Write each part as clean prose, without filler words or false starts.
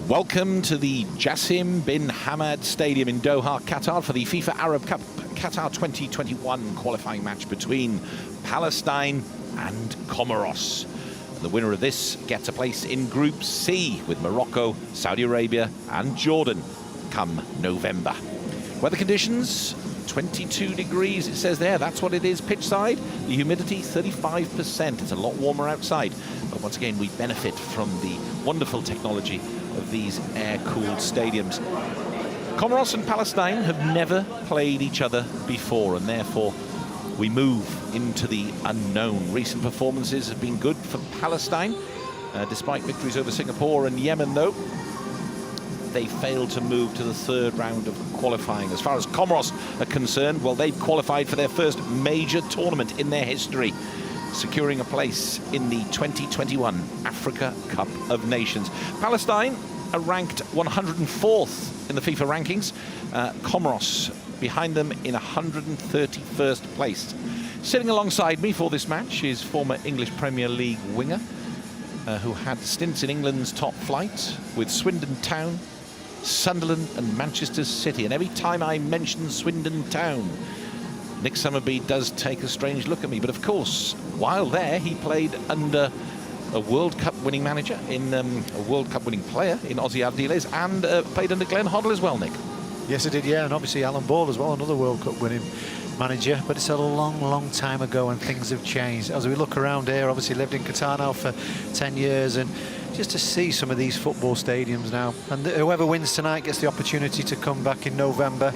Welcome to the Jassim bin Hamad Stadium in Doha, Qatar for the FIFA Arab Cup Qatar 2021 qualifying match between Palestine and Comoros. The winner of this gets a place in Group C with Morocco, Saudi Arabia and Jordan come November. Weather conditions, 22 degrees it says there, that's what it is pitch side. The humidity 35%, it's a lot warmer outside. But once again we benefit from the wonderful technology of these air-cooled stadiums. Comoros and Palestine have never played each other before, and therefore we move into the unknown. Recent performances have been good for Palestine, despite victories over Singapore and Yemen though. They failed to move to the third round of qualifying. As far as Comoros are concerned, well, they've qualified for their first major tournament in their history, securing a place in the 2021 Africa Cup of Nations. Palestine are ranked 104th in the FIFA rankings. Comoros behind them in 131st place. Sitting alongside me for this match is former English Premier League winger who had stints in England's top flight with Swindon Town, Sunderland and Manchester City. And every time I mention Swindon Town, Nick Summerbee does take a strange look at me. But of course, while there, he played under a World Cup winning manager, a World Cup winning player in Ozzy Ardiles, and played under Glenn Hoddle as well, Nick. Yes, I did, yeah, and obviously Alan Ball as well, another World Cup winning manager, but it's a long, long time ago and things have changed. As we look around here, obviously lived in Qatar now for 10 years, and just to see some of these football stadiums now, and whoever wins tonight gets the opportunity to come back in November,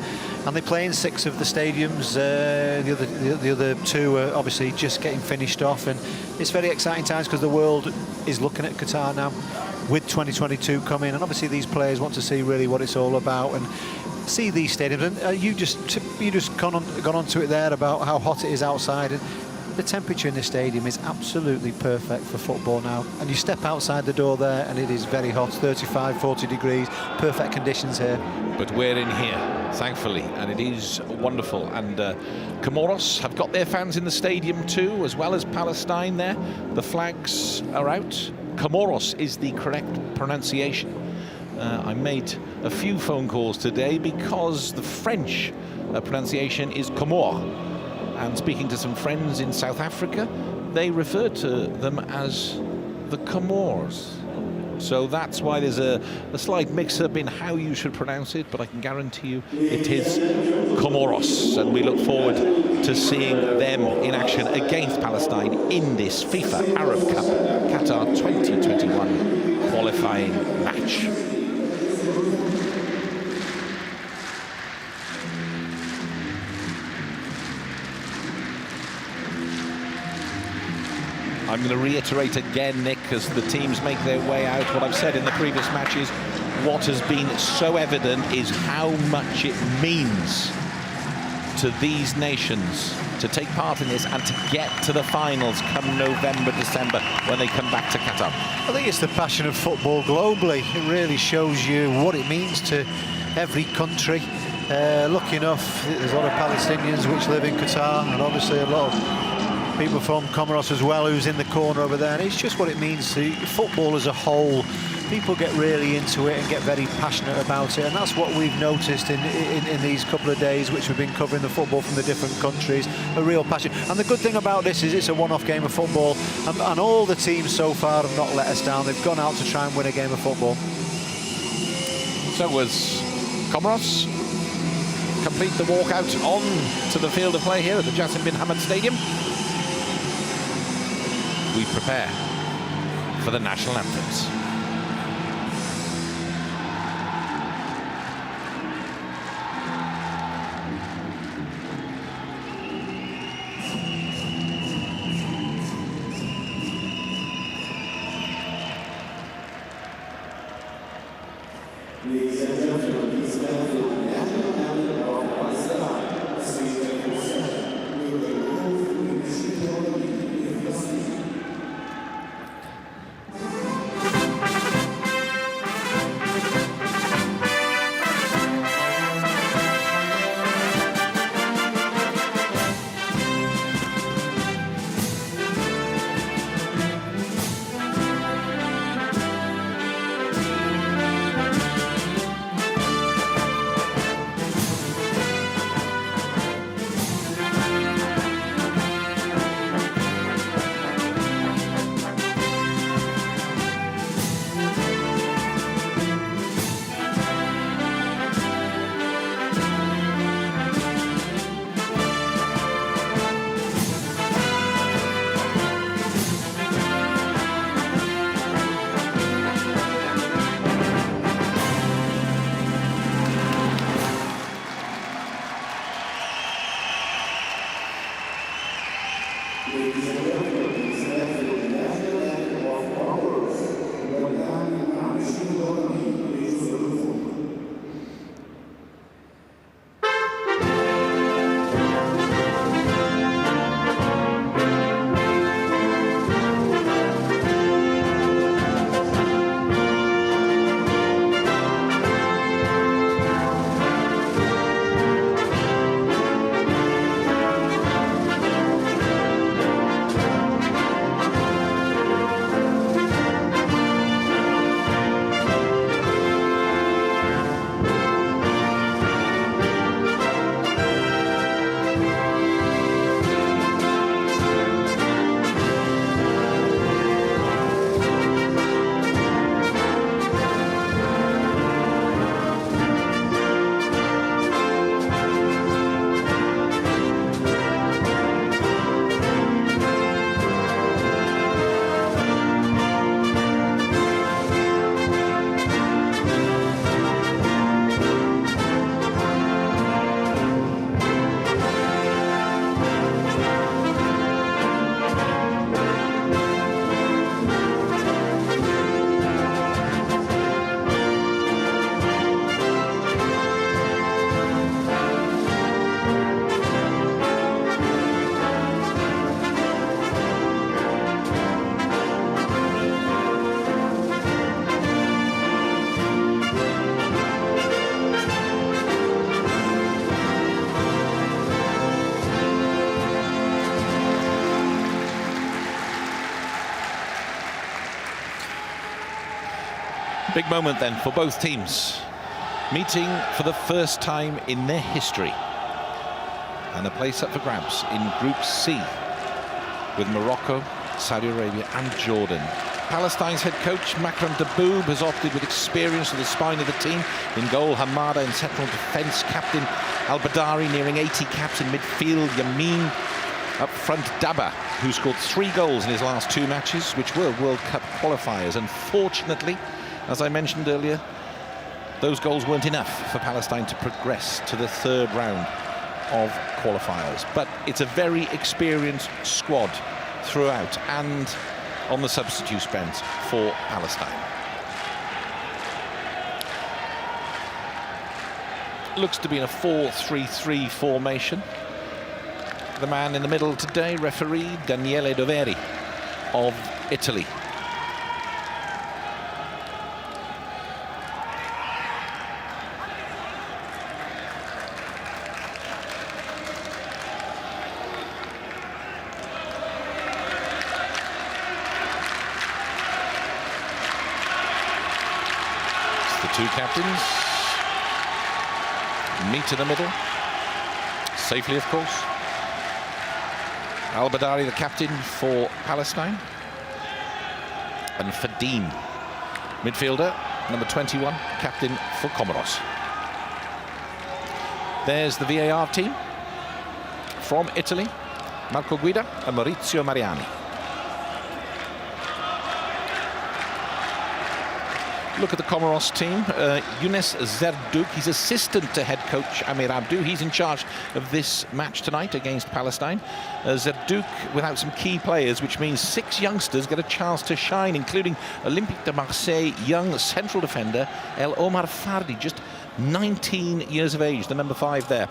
and they play in 6 of the stadiums. The other 2 are obviously just getting finished off, and it's very exciting times because the world is looking at Qatar now with 2022 coming, and obviously these players want to see really what it's all about and see these stadiums. And you just gone on to it there about how hot it is outside, and the temperature in this stadium is absolutely perfect for football now. And you step outside the door there and it is very hot, 35, 40 degrees, perfect conditions here. But we're in here, thankfully, and it is wonderful. And Comoros have got their fans in the stadium too, as well as Palestine there. The flags are out. Comoros is the correct pronunciation. I made a few phone calls today because the French pronunciation is Comore. And speaking to some friends in South Africa, they refer to them as the Comores. So that's why there's a slight mix-up in how you should pronounce it, but I can guarantee you it is Comoros. And we look forward to seeing them in action against Palestine in this FIFA Arab Cup Qatar 2021 qualifying match. I'm going to reiterate again, Nick, as the teams make their way out, what I've said in the previous matches. What has been so evident is how much it means to these nations to take part in this and to get to the finals come November, December, when they come back to Qatar. I think it's the passion of football globally. It really shows you what it means to every country. Lucky enough, there's a lot of Palestinians which live in Qatar, and obviously a lot of people from Comoros as well who's in the corner over there, and it's just what it means to football as a whole. People get really into it and get very passionate about it, and that's what we've noticed in these couple of days which we've been covering the football from the different countries, a real passion. And the good thing about this is it's a one-off game of football, and all the teams so far have not let us down. They've gone out to try and win a game of football. So was Comoros complete the walk out on to the field of play here at the Jassim bin Hamad Stadium. We prepare for the national anthems. Big moment then for both teams, meeting for the first time in their history, and a place up for grabs in Group C with Morocco, Saudi Arabia and Jordan. Palestine's head coach Makram Daboub has opted with experience to the spine of the team. In goal, Hamada; in central defence, captain Al-Badari nearing 80 caps; in midfield, Yamin; up front, Daba, who scored 3 goals in his last 2 matches, which were World Cup qualifiers. Unfortunately, as I mentioned earlier, those goals weren't enough for Palestine to progress to the 3rd round of qualifiers. But it's a very experienced squad throughout and on the substitute bench for Palestine. Looks to be in a 4-3-3 formation. The man in the middle today, referee Daniele Doveri of Italy. Two captains meet in the middle, safely of course. Al-Badari, the captain for Palestine, and Fadin, midfielder, number 21, captain for Comoros. There's the VAR team from Italy, Marco Guida and Maurizio Mariani. Look at the Comoros team. Younes Zerdouk, he's assistant to head coach Amir Abdou. He's in charge of this match tonight against Palestine. Zerdouk without some key players, which means 6 youngsters get a chance to shine, including Olympique de Marseille young central defender El Omar Fardi, just 19 years of age, the number 5 there.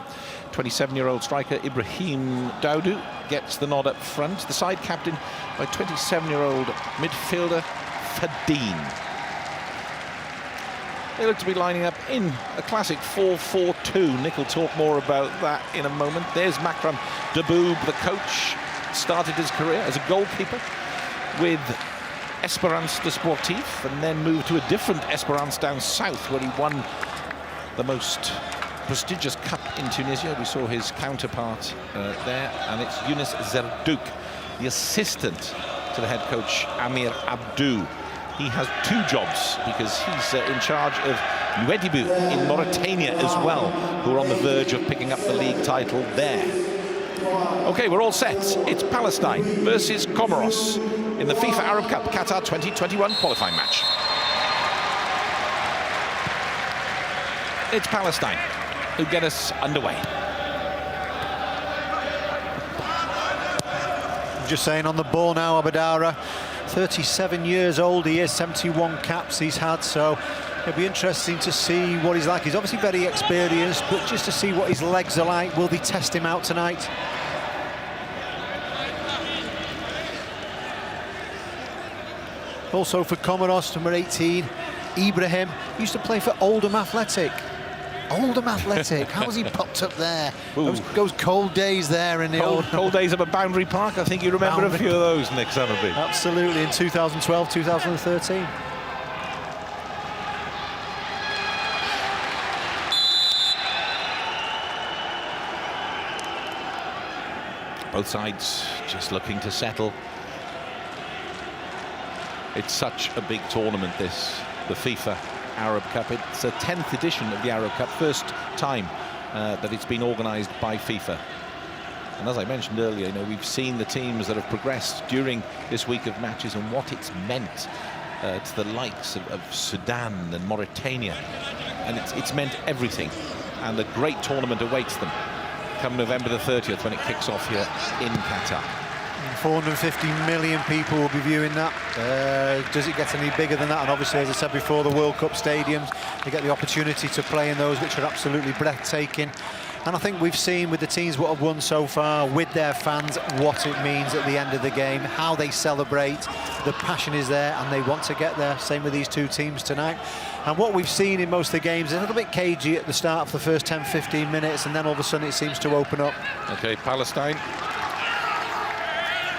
27-year-old striker Ibrahim Daudou gets the nod up front. The side captain by 27-year-old midfielder Fadin. They look to be lining up in a classic 4-4-2. Nick will talk more about that in a moment. There's Makram Daboub, the coach. Started his career as a goalkeeper with Esperance de Sportif, and then moved to a different Esperance down south, where he won the most prestigious cup in Tunisia. We saw his counterpart there, and it's Younes Zerdouk, the assistant to the head coach Amir Abdou. He has 2 jobs because he's in charge of Nouadhibou in Mauritania as well, who are on the verge of picking up the league title there. Okay, we're all set. It's Palestine versus Comoros in the FIFA Arab Cup Qatar 2021 qualifying match. It's Palestine who get us underway. just saying on the ball now, Abadara, 37 years old he is, 71 caps he's had, so it'll be interesting to see what he's like. He's obviously very experienced, but just to see what his legs are like. Will they test him out tonight? Also for Comoros, number 18, Ibrahim, used to play for Oldham Athletic. Oldham Athletic, how's he popped up there? Those cold days there in the cold days of a Boundary Park. I think you remember a few of those, Nick Summerby. Absolutely, in 2012, 2013. Both sides just looking to settle. It's such a big tournament, this, the FIFA Arab Cup. It's the 10th edition of the Arab Cup, first time that it's been organised by FIFA. And as I mentioned earlier, you know, we've seen the teams that have progressed during this week of matches and what it's meant to the likes of Sudan and Mauritania. And it's meant everything. And a great tournament awaits them come November the 30th when it kicks off here in Qatar. 450 million people will be viewing that. Does it get any bigger than that? And obviously, as I said before, the World Cup stadiums, you get the opportunity to play in those, which are absolutely breathtaking. And I think we've seen with the teams what have won so far, with their fans, what it means at the end of the game, how they celebrate, the passion is there, and they want to get there. Same with these two teams tonight. And what we've seen in most of the games is a little bit cagey at the start for the first 10-15 minutes, and then all of a sudden it seems to open up. Okay, Palestine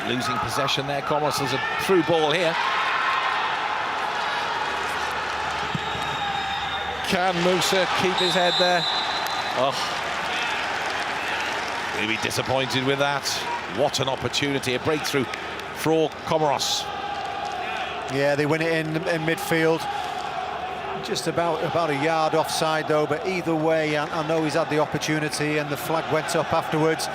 losing possession there. Comoros has a through ball here. Can Musa keep his head there? Oh, he'll be disappointed with that. What an opportunity, a breakthrough for Comoros. Yeah, they win it in midfield. Just about a yard offside though, but either way, I know he's had the opportunity and the flag went up afterwards.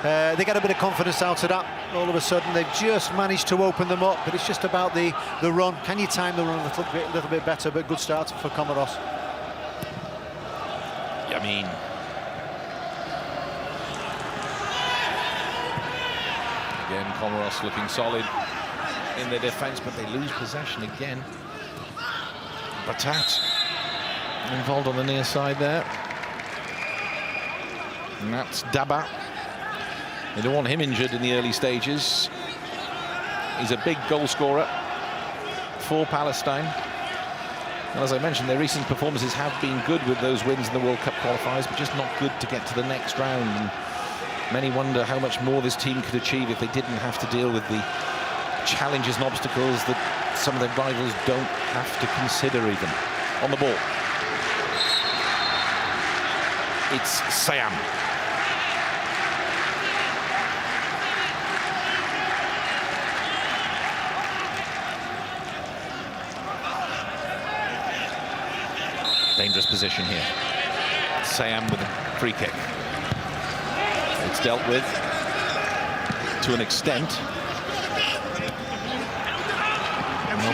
They get a bit of confidence out of that. All of a sudden, they've just managed to open them up, but it's just about the run. Can you time the run a little bit better? But good start for Comoros. Yamin. Again, Comoros looking solid in their defence, but they lose possession again. Batat involved on the near side there. And that's Daba. They don't want him injured in the early stages. He's a big goal scorer for Palestine. And as I mentioned, their recent performances have been good with those wins in the World Cup qualifiers, but just not good to get to the next round. And many wonder how much more this team could achieve if they didn't have to deal with the challenges and obstacles that some of their rivals don't have to consider even. On the ball, it's Sayam. Dangerous position here. Sayam with a free kick. It's dealt with to an extent.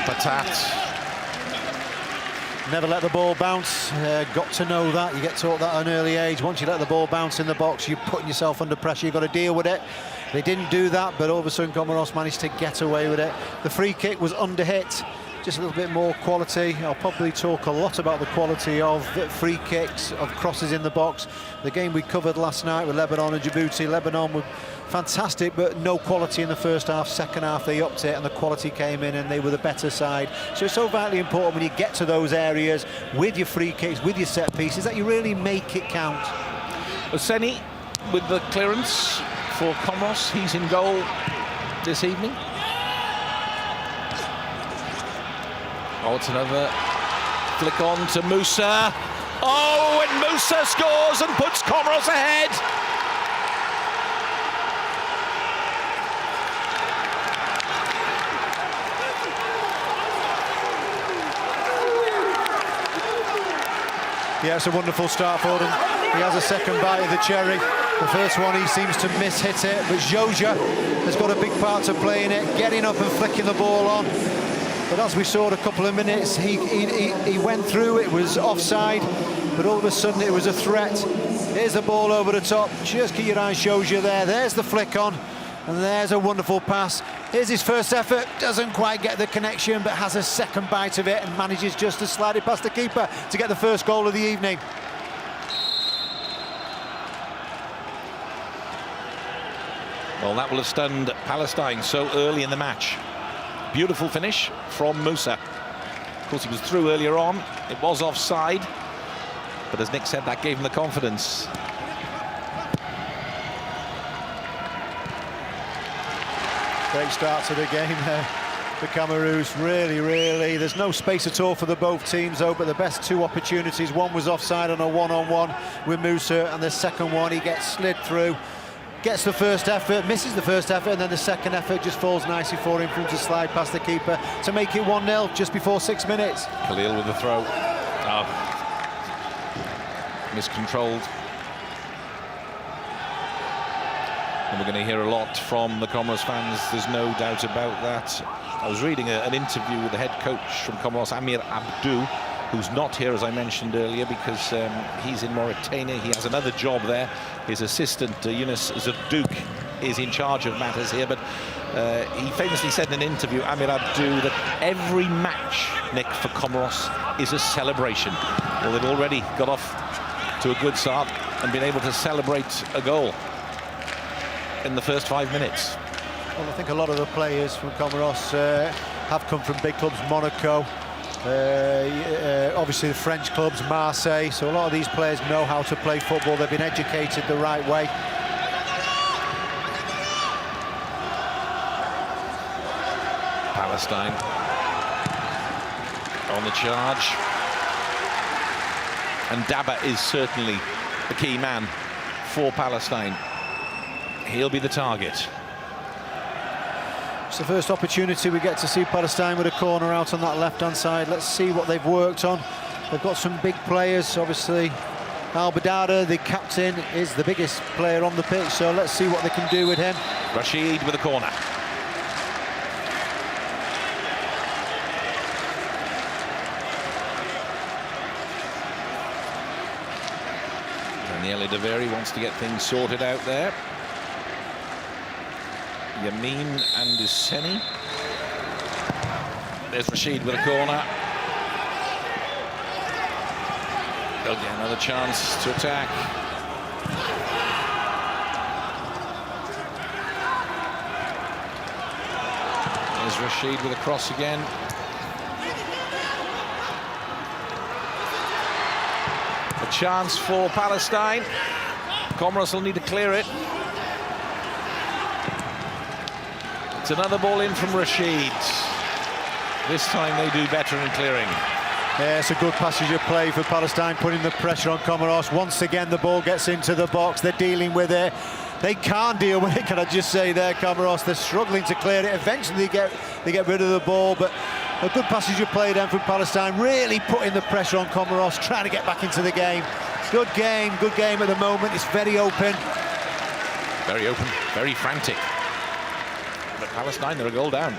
Batat. Never let the ball bounce. Got to know that. You get taught that at an early age. Once you let the ball bounce in the box, you're putting yourself under pressure. You've got to deal with it. They didn't do that, but all of a sudden Comoros managed to get away with it. The free kick was under hit. Just a little bit more quality. I'll probably talk a lot about the quality of free kicks, of crosses in the box. The game we covered last night with Lebanon and Djibouti. Lebanon were fantastic, but no quality in the first half. Second half, they upped it, and the quality came in, and they were the better side. So it's so vitally important when you get to those areas with your free kicks, with your set pieces, that you really make it count. Oseni with the clearance for Comoros. He's in goal this evening. Oh, it's another flick on to Musa. Oh, and Musa scores and puts Comoros ahead. Yeah, it's a wonderful start for them. He has a second bite of the cherry. The first one, he seems to miss-hit it, but Joja has got a big part to play in it, getting up and flicking the ball on. But as we saw in a couple of minutes, he went through, it was offside, but all of a sudden it was a threat. Here's the ball over the top, just keep your eyes, shows you there. There's the flick on, And there's a wonderful pass. Here's his first effort, doesn't quite get the connection, but has a second bite of it and manages just to slide it past the keeper to get the first goal of the evening. Well, that will have stunned Palestine so early in the match. Beautiful finish from Musa. Of course, he was through earlier on. It was offside. But as Nick said, that gave him the confidence. Great start to the game there for Comoros. Really, there's no space at all for the both teams, though, but the best two opportunities. One was offside on a one-on-one with Musa, and the second one, he gets slid through. Gets the first effort, misses the first effort, and then the second effort just falls nicely for him to slide past the keeper to make it 1-0 just before 6 minutes. Khalil with the throw. Miscontrolled. And we're going to hear a lot from the Comoros fans, there's no doubt about that. I was reading an interview with the head coach from Comoros, Amir Abdou, who's not here, as I mentioned earlier, because he's in Mauritania. He has another job there. His assistant, Yunus Zardouk, is in charge of matters here. But he famously said in an interview, Amir Abdou, that every match, Nick, for Comoros is a celebration. Well, they've already got off to a good start and been able to celebrate a goal in the first 5 minutes. Well, I think a lot of the players from Comoros have come from big clubs, Monaco, obviously the French clubs, Marseille, so a lot of these players know how to play football. They've been educated the right way. Palestine on the charge, and Daba is certainly the key man for Palestine. He'll be the target. It's the first opportunity we get to see Palestine with a corner out on that left-hand side. Let's see what they've worked on. They've got some big players, obviously. Al Badada, the captain, is the biggest player on the pitch, so let's see what they can do with him. Rashid with a corner. Daniele Daveri wants to get things sorted out there. Yamin and Husseini. There's Rashid with a corner. They'll get another chance to attack. There's Rashid with a cross again. A chance for Palestine. Comoros will need to clear it. It's another ball in from Rashid. This time they do better in clearing. Yeah, it's a good passage of play for Palestine, putting the pressure on Comoros. Once again, the ball gets into the box. They're dealing with it. They can't deal with it, can I just say there, Comoros. They're struggling to clear it. Eventually they get rid of the ball, but a good passage of play then from Palestine, really putting the pressure on Comoros, trying to get back into the game. Good game at the moment. It's very open. Very open, very frantic. But Palestine, they're a goal down.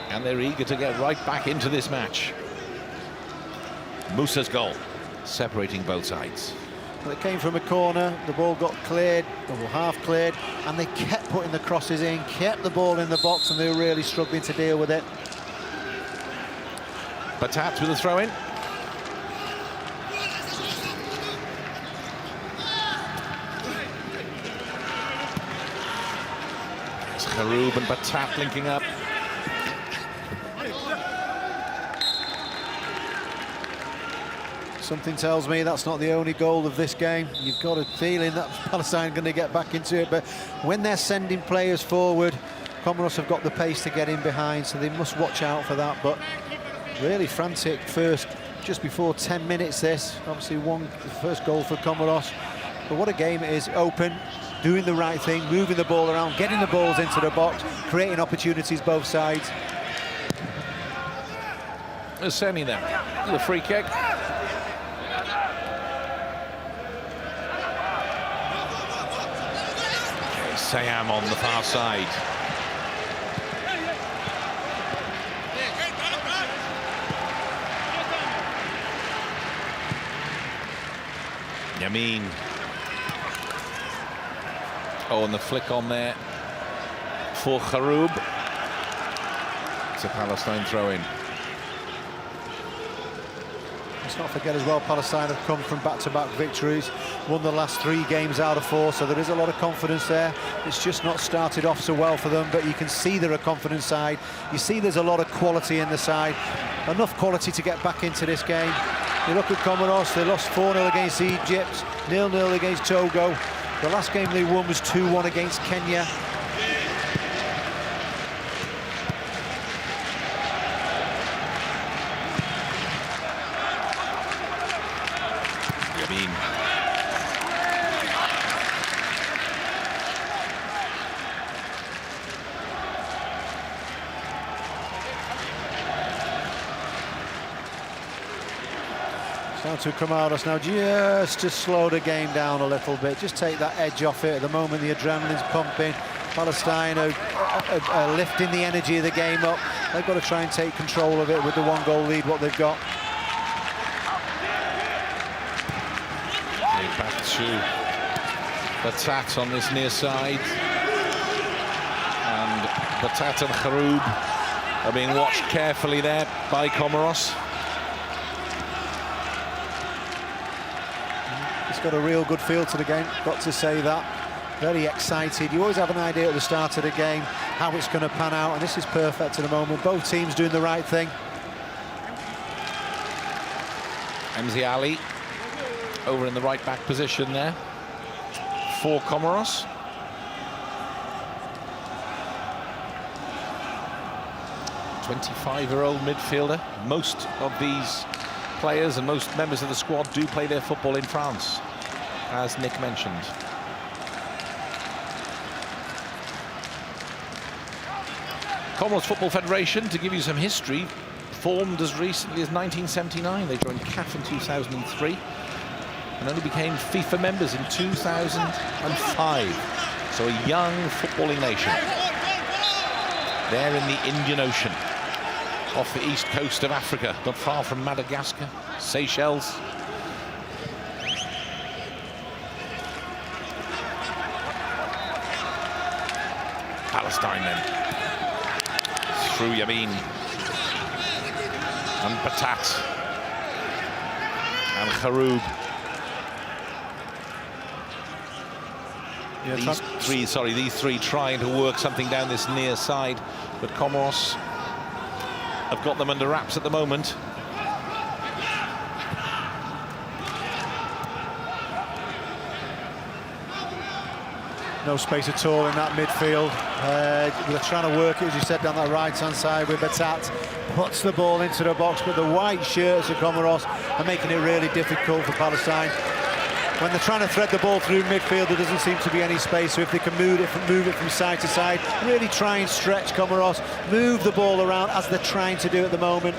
And they're eager to get right back into this match. Musa's goal, separating both sides. Well, it came from a corner, the ball got cleared, or half cleared, and they kept putting the crosses in, kept the ball in the box, and they were really struggling to deal with it. Batat with a throw-in. There's Haroub and Batat linking up. Something tells me that's not the only goal of this game. You've got a feeling that Palestine are going to get back into it, but when they're sending players forward, Comoros have got the pace to get in behind, so they must watch out for that. But really frantic first, just before 10 minutes this. Obviously the first goal for Comoros. But what a game it is, open, doing the right thing, moving the ball around, getting the balls into the box, creating opportunities both sides. A semi then, the free kick. Sayam on the far side. Yamin. Oh, and the flick on there for Kharoub. It's a Palestine throw-in. Let's not forget as well, Palestine have come from back-to-back victories, won the last 3 games out of 4, so there is a lot of confidence there. It's just not started off so well for them, but you can see they're a confident side. You see there's a lot of quality in the side, enough quality to get back into this game. You look at Comoros, they lost 4-0 against Egypt, 0-0 against Togo. The last game they won was 2-1 against Kenya. Down to Comoros now, just to slow the game down a little bit, just take that edge off it. At the moment the adrenaline's pumping. Palestine are lifting the energy of the game up. They've got to try and take control of it with the 1-goal lead, what they've got. Back to Batat on this near side. And Batat and Kharoub are being watched carefully there by Comoros. Got a real good feel to the game, got to say that. Very excited. You always have an idea at the start of the game how it's going to pan out, and this is perfect at the moment. Both teams doing the right thing. Emzi Ali over in the right back position there for Comoros. A 25-year-old midfielder. Most of these players and most members of the squad do play their football in France, as Nick mentioned. Comoros Football Federation, to give you some history, formed as recently as 1979. They joined CAF in 2003 and only became FIFA members in 2005. So a young footballing nation. There in the Indian Ocean, off the east coast of Africa, not far from Madagascar, Seychelles. Palestine then, through Yamin and Batat and Kharoub. Yeah, these three trying to work something down this near side, but Comoros have got them under wraps at the moment. No space at all in that midfield. They're trying to work it, as you said, down that right-hand side with Batat. Puts the ball into the box, but the white shirts of Comoros are making it really difficult for Palestine. When they're trying to thread the ball through midfield, there doesn't seem to be any space, so if they can move it from side to side, really try and stretch Comoros, move the ball around as they're trying to do at the moment.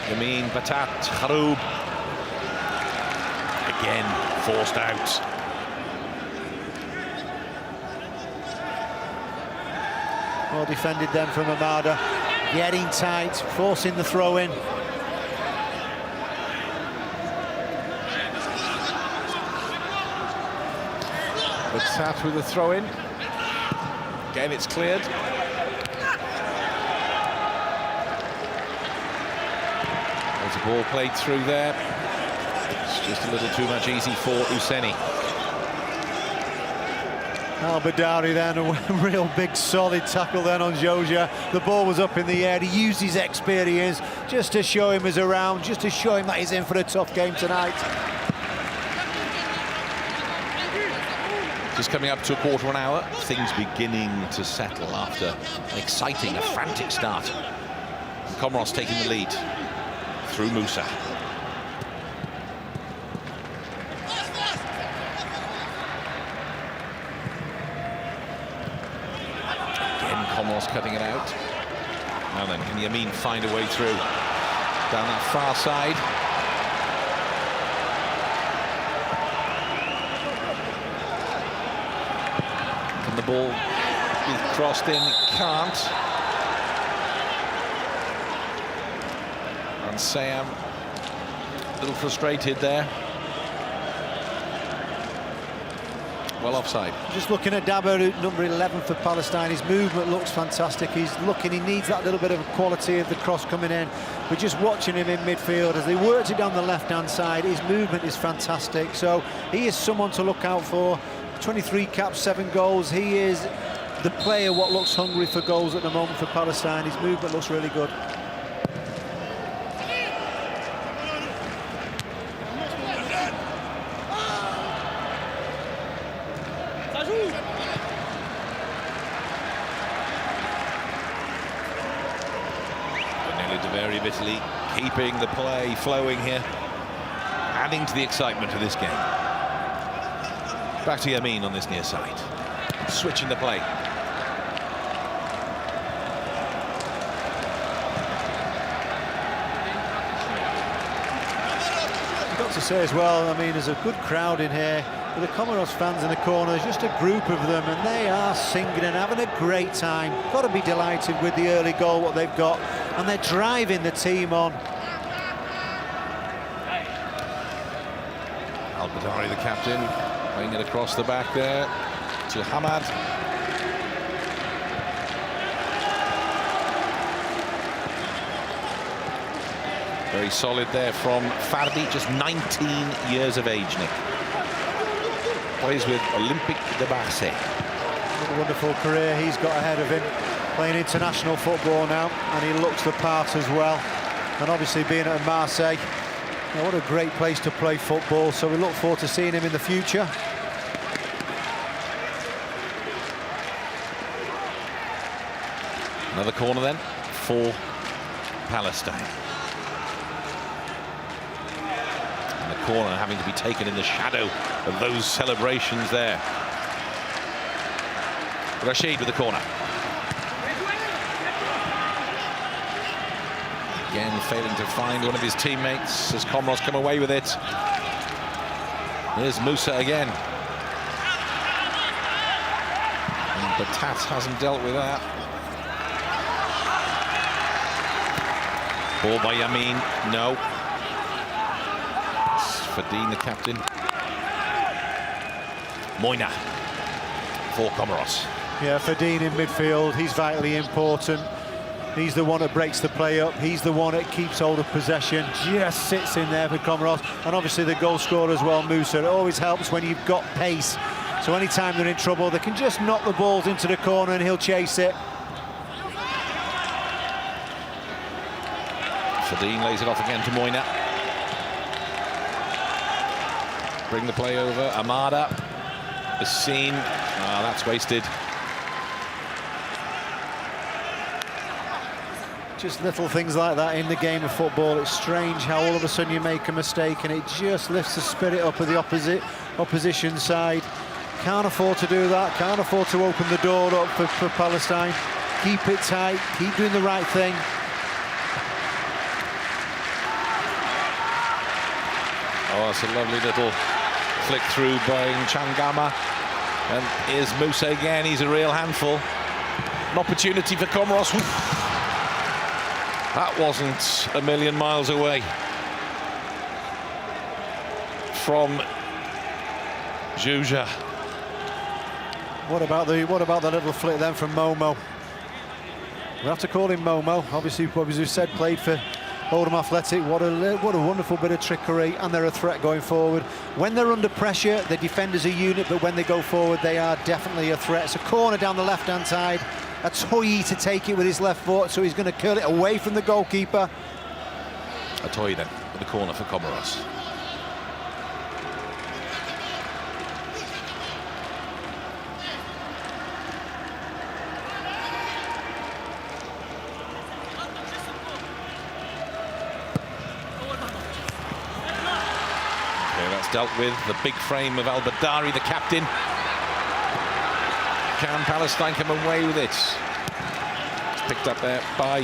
Yamin, Batat, Kharoub. Again, forced out. Well defended then from Amada, getting tight, forcing the throw-in. Batat with the throw-in. Again, it's cleared. There's a ball played through there. It's just a little too much easy for Useni. Al-Badari then, a real big solid tackle then on Joja. The ball was up in the air. He used his experience just to show him he's around, just to show him that he's in for a tough game tonight. Just coming up to a quarter of an hour, things beginning to settle after an exciting, a frantic start. Comoros taking the lead through Musa. Again, Comoros cutting it out. Now then, can Yamin find a way through down that far side? The ball be crossed in, can't. And Sam a little frustrated there. well offside. Just looking at Dabber, number 11 for Palestine, his movement looks fantastic. He's looking, he needs that little bit of quality of the cross coming in. We're just watching him in midfield as they worked it down the left-hand side. His movement is fantastic, so he is someone to look out for. 23 caps, 7 goals. He is the player what looks hungry for goals at the moment for Palestine. His movement looks really good. Of Italy keeping the play flowing here, adding to the excitement of this game. Back to Yamin on this near side, switching the play. I've got to say as well, I mean, there's a good crowd in here with the Comoros fans in the corner, just a group of them, and they are singing and having a great time. Got to be delighted with the early goal, what they've got, and they're driving the team on. Al-Badari, the captain, playing it across the back there to Hamad. Very solid there from Fardi, just 19 years of age, Nick. Plays with Olympique de Marseille. What a wonderful career he's got ahead of him, playing international football now, and he looks the part as well. And obviously being at Marseille, you know, what a great place to play football, so we look forward to seeing him in the future. Another corner then for Palestine. And the corner having to be taken in the shadow of those celebrations there. Rashid with the corner. Again, failing to find one of his teammates as Comoros come away with it. Here's Musa again. And Batat hasn't dealt with that. Ball by Yamin, no. It's Fadine, the captain. Moina for Comoros. Yeah, Fadine in midfield, he's vitally important. He's the one that breaks the play up. He's the one that keeps hold of possession, just sits in there for Comoros. And obviously the goal scorer as well, Musa. It always helps when you've got pace. So anytime they're in trouble, they can just knock the balls into the corner and he'll chase it. Fadine lays it off again to Moina. Bring the play over. Amada is seen. Ah, that's wasted. Just little things like that in the game of football. It's strange how all of a sudden you make a mistake and it just lifts the spirit up of the opposition side. Can't afford to do that. Can't afford to open the door up for Palestine. Keep it tight. Keep doing the right thing. Oh, it's a lovely little flick through by Changama. And here's Musa again. He's a real handful. An opportunity for Comoros. That wasn't a million miles away from Juja. What about the little flick then from Momo? We have to call him Momo. Obviously, as we said, played for Oldham Athletic. What a wonderful bit of trickery, and they're a threat going forward. When they're under pressure, the defenders are a unit, but when they go forward, they are definitely a threat. It's a corner down the left-hand side. A Toyi to take it with his left foot, so he's going to curl it away from the goalkeeper. A Toyi then with the corner for Comoros. Okay, that's dealt with. The big frame of Al-Badari, the captain. Can Palestine come away with it? It's picked up there by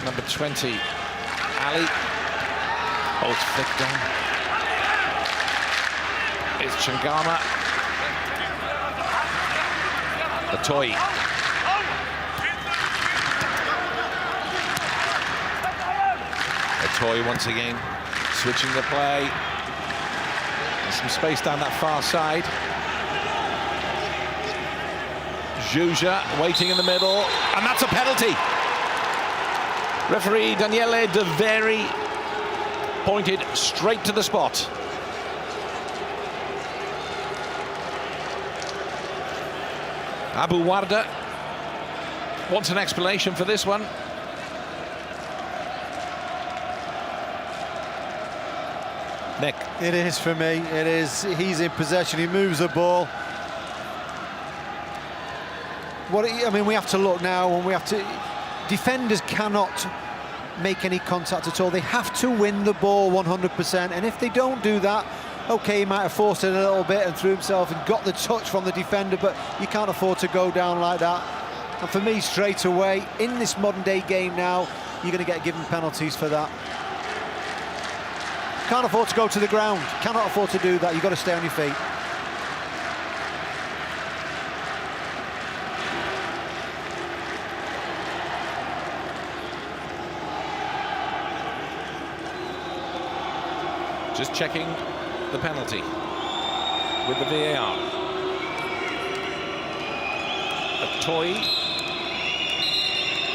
number 20, Ali. Oh, it's flicked down. It's Changama. The Toy. The Toy once again, switching the play. There's some space down that far side. Juja waiting in the middle, and that's a penalty. Referee Daniele De Veri pointed straight to the spot. Abu Warda wants an explanation for this one. Nick. It is for me, it is. He's in possession, he moves the ball. I mean, we have to look now, and we have to... Defenders cannot make any contact at all. They have to win the ball 100%, and if they don't do that, okay, he might have forced it a little bit and threw himself and got the touch from the defender, but you can't afford to go down like that. And for me, straight away, in this modern-day game now, you're going to get given penalties for that. Can't afford to go to the ground. Cannot afford to do that. You've got to stay on your feet. Just checking the penalty with the VAR. A toy.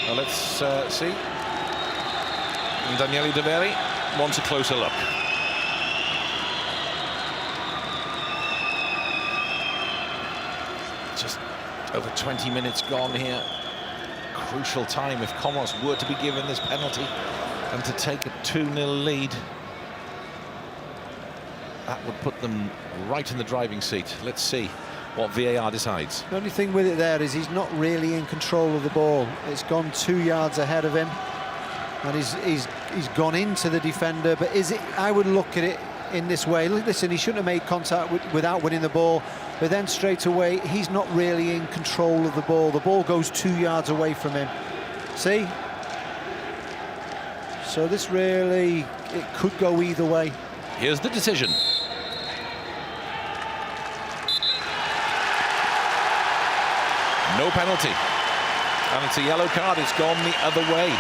Well, let's see. And Daniele De Veri wants a closer look. Just over 20 minutes gone here. Crucial time if Comoros were to be given this penalty and to take a 2-0 lead. That would put them right in the driving seat. Let's see what VAR decides. The only thing with it there is he's not really in control of the ball. It's gone 2 yards ahead of him, and he's gone into the defender. But is it? I would look at it in this way. Listen, he shouldn't have made contact without winning the ball, but then straight away he's not really in control of the ball. The ball goes 2 yards away from him. See? So this really, it could go either way. Here's the decision. No penalty, and it's a yellow card. It's gone the other way.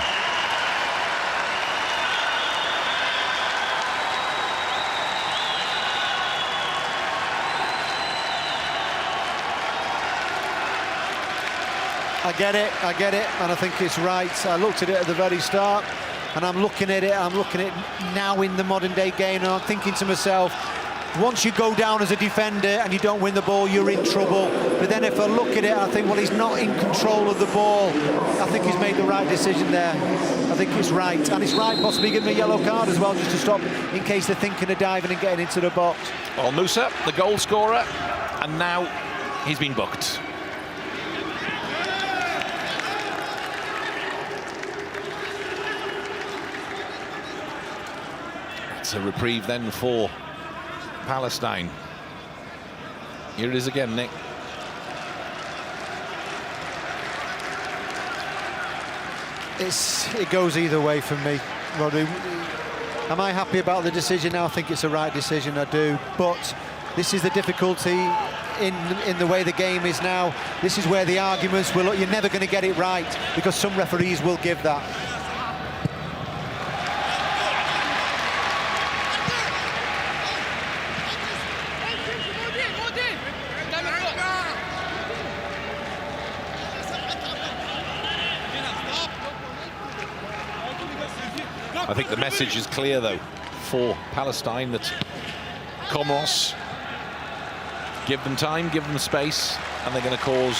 I get it, and I think it's right. I looked at it at the very start, and I'm looking at it now in the modern day game, and I'm thinking to myself, once you go down as a defender and you don't win the ball, you're in trouble. But then if I look at it, I think, well, he's not in control of the ball. I think he's made the right decision there. I think it's right. And it's right possibly giving a yellow card as well, just to stop in case they're thinking of diving and getting into the box. Well, Musa, the goal scorer, and now he's been booked. It's a reprieve then for Palestine. Here it is again, Nick. It goes either way for me, Roddy. Am I happy about the decision now? I think it's the right decision, I do. But this is the difficulty in the way the game is now. This is where the arguments will, you're never going to get it right, because some referees will give that. I think the message is clear, though, for Palestine, that Comoros, give them time, give them space, and they're going to cause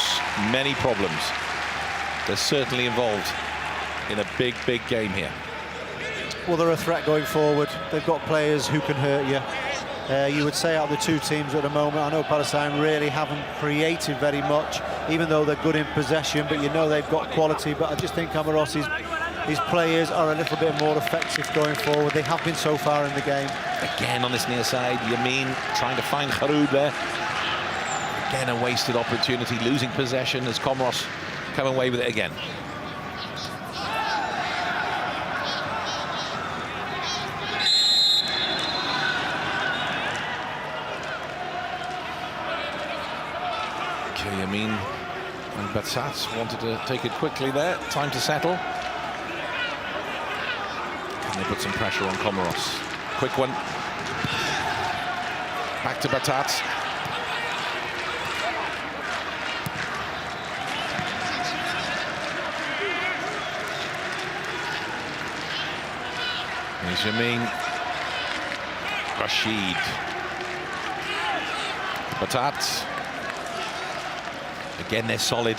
many problems. They're certainly involved in a big, big game here. Well, they're a threat going forward. They've got players who can hurt you. You would say out of the two teams at the moment, I know Palestine really haven't created very much, even though they're good in possession, but you know they've got quality. But I just think Comoros' his players are a little bit more effective going forward. They have been so far in the game. Again on this near side, Yamin trying to find Kharoud there. Again, a wasted opportunity, losing possession as Comoros come away with it again. Okay, Yamin and Batsat wanted to take it quickly there. Time to settle. They put some pressure on Comoros. Quick one. Back to Batat. Here's Yamin. Rashid. Batat. Again, they're solid.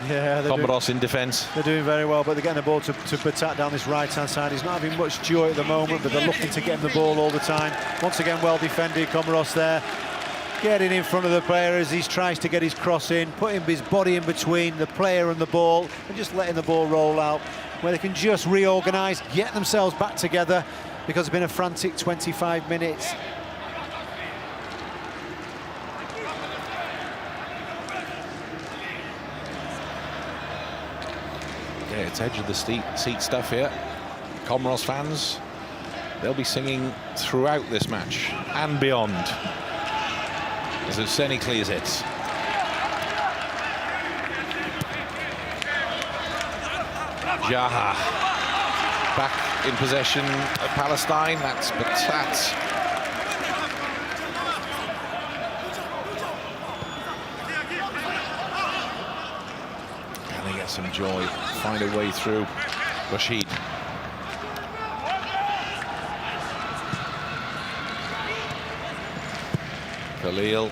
Yeah, Comoros in defence. They're doing very well, but they're getting the ball to Batat down this right-hand side. He's not having much joy at the moment, but they're looking to get him the ball all the time. Once again, well defended, Comoros there. Getting in front of the player as he tries to get his cross in, putting his body in between the player and the ball, and just letting the ball roll out, where they can just reorganise, get themselves back together, because it's been a frantic 25 minutes. Yeah, it's edge of the seat stuff here. Comoros fans, they'll be singing throughout this match and beyond. As Husseini clears it. Jaha back in possession of Palestine. That's Batat. Can they get some joy? Find a way through. Rashid. Khalil.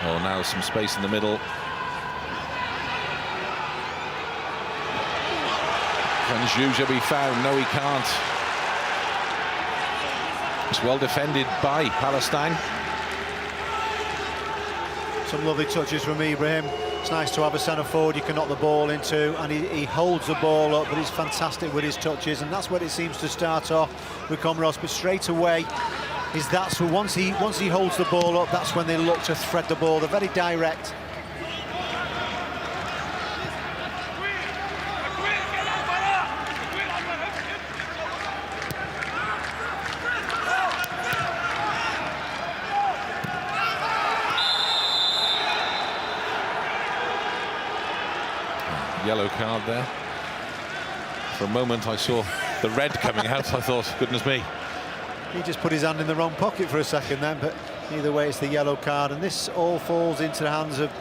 Oh, now some space in the middle. Can Zhuja be found? No, he can't. It's well defended by Palestine. Some lovely touches from Ibrahim. It's nice to have a centre forward you can knock the ball into, and he holds the ball up, but he's fantastic with his touches, and that's where it seems to start off with Comoros. But straight away, once he holds the ball up, that's when they look to thread the ball. They're very direct. Yellow card there. For a moment I saw the red coming out. I thought, goodness me. He just put his hand in the wrong pocket for a second then, but either way it's the yellow card, and this all falls into the hands of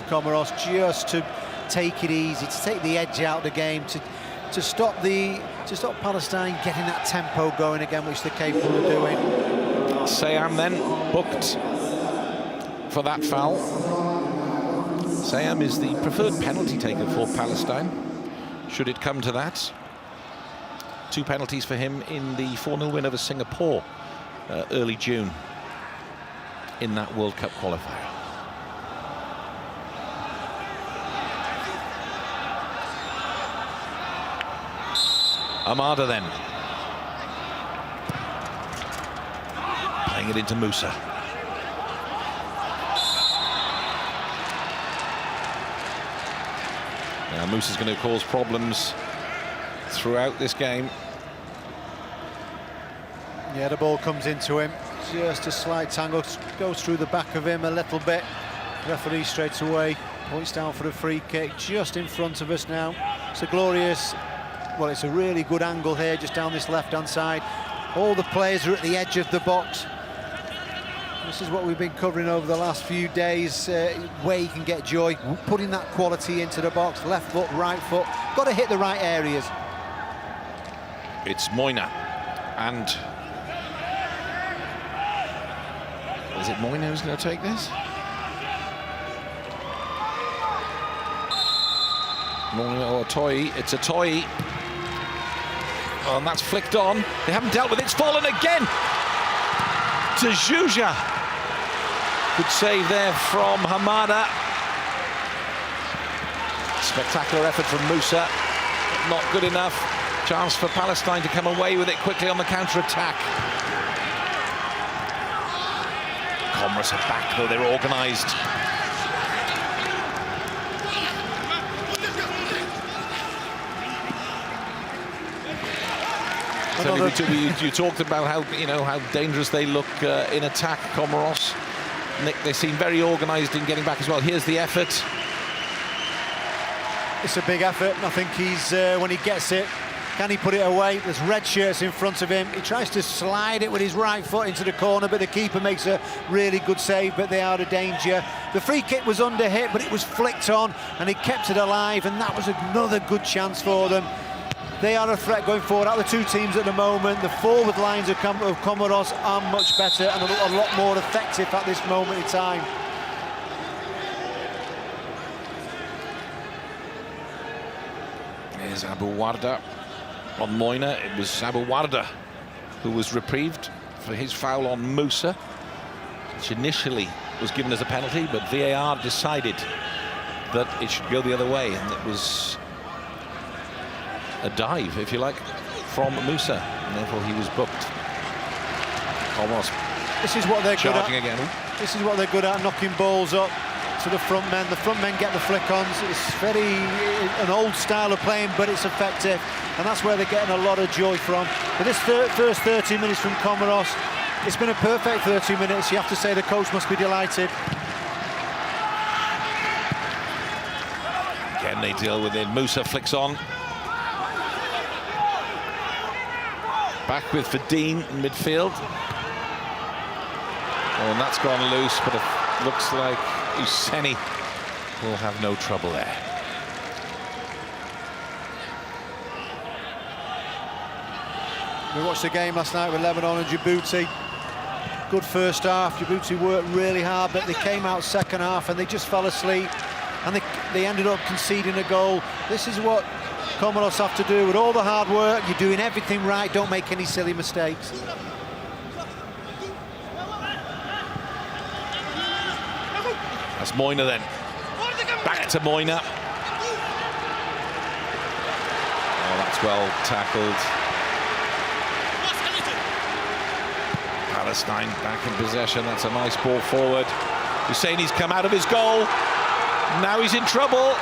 Comoros, just to take it easy, to take the edge out of the game, to stop Palestine getting that tempo going again, which they're capable of doing. Sayam then booked for that foul. Sayam is the preferred penalty taker for Palestine, should it come to that. 2 penalties for him in the 4-0 win over Singapore early June in that World Cup qualifier. Amada then. Playing it into Musa. Now Musa's going to cause problems throughout this game. Yeah, the ball comes into him. Just a slight tangle, goes through the back of him a little bit. Referee straight away points down for a free kick just in front of us now. It's a glorious, well, it's a really good angle here, just down this left-hand side. All the players are at the edge of the box. This is what we've been covering over the last few days, where you can get joy, putting that quality into the box, left foot, right foot, got to hit the right areas. It's Moina, and is it Moina who's going to take this? Moina or Toy? It's a Toy. Oh, and that's flicked on. They haven't dealt with it. It's fallen again to Zhuja. Good save there from Hamada. Spectacular effort from Musa, but not good enough. Chance for Palestine to come away with it quickly on the counter-attack. Comoros are back, though they're organised. You talked about how dangerous they look in attack, Comoros. Nick, they seem very organised in getting back as well. Here's the effort. It's a big effort. I think he's when he gets it, Can he put it away? There's red shirts in front of him. He tries to slide it with his right foot into the corner, but the keeper makes a really good save, but they are out of danger. The free kick was under hit, but it was flicked on, and he kept it alive, and that was another good chance for them. They are a threat going forward. Out of the two teams at the moment, the forward lines of Comoros are much better and a lot more effective at this moment in time. Here's Abu Warda on Moina. It was Abu Warda who was reprieved for his foul on Musa, which initially was given as a penalty, but VAR decided that it should go the other way, and it was a dive, if you like, from Musa, and therefore he was booked. Almost. This is what they're good at. Again. This is what they're good at, knocking balls up to the front men. The front men get the flick-ons. It's very an old style of playing, but it's effective, and that's where they're getting a lot of joy from. But this first 30 minutes from Comoros, it's been a perfect 30 minutes. You have to say the coach must be delighted. Again, they deal with it. Musa flicks on. Back with Fadine in midfield. Oh, and that's gone loose, but it looks like Useni will have no trouble there. We watched the game last night with Lebanon and Djibouti. Good first half. Djibouti worked really hard, but they came out second half and they just fell asleep, and they ended up conceding a goal. This is what Comoros have to do. With all the hard work, you're doing everything right, don't make any silly mistakes. That's Moina then. Back to Moina. Oh, that's well tackled. Palestine back in possession. That's a nice ball forward. Husseini's come out of his goal. Now he's in trouble.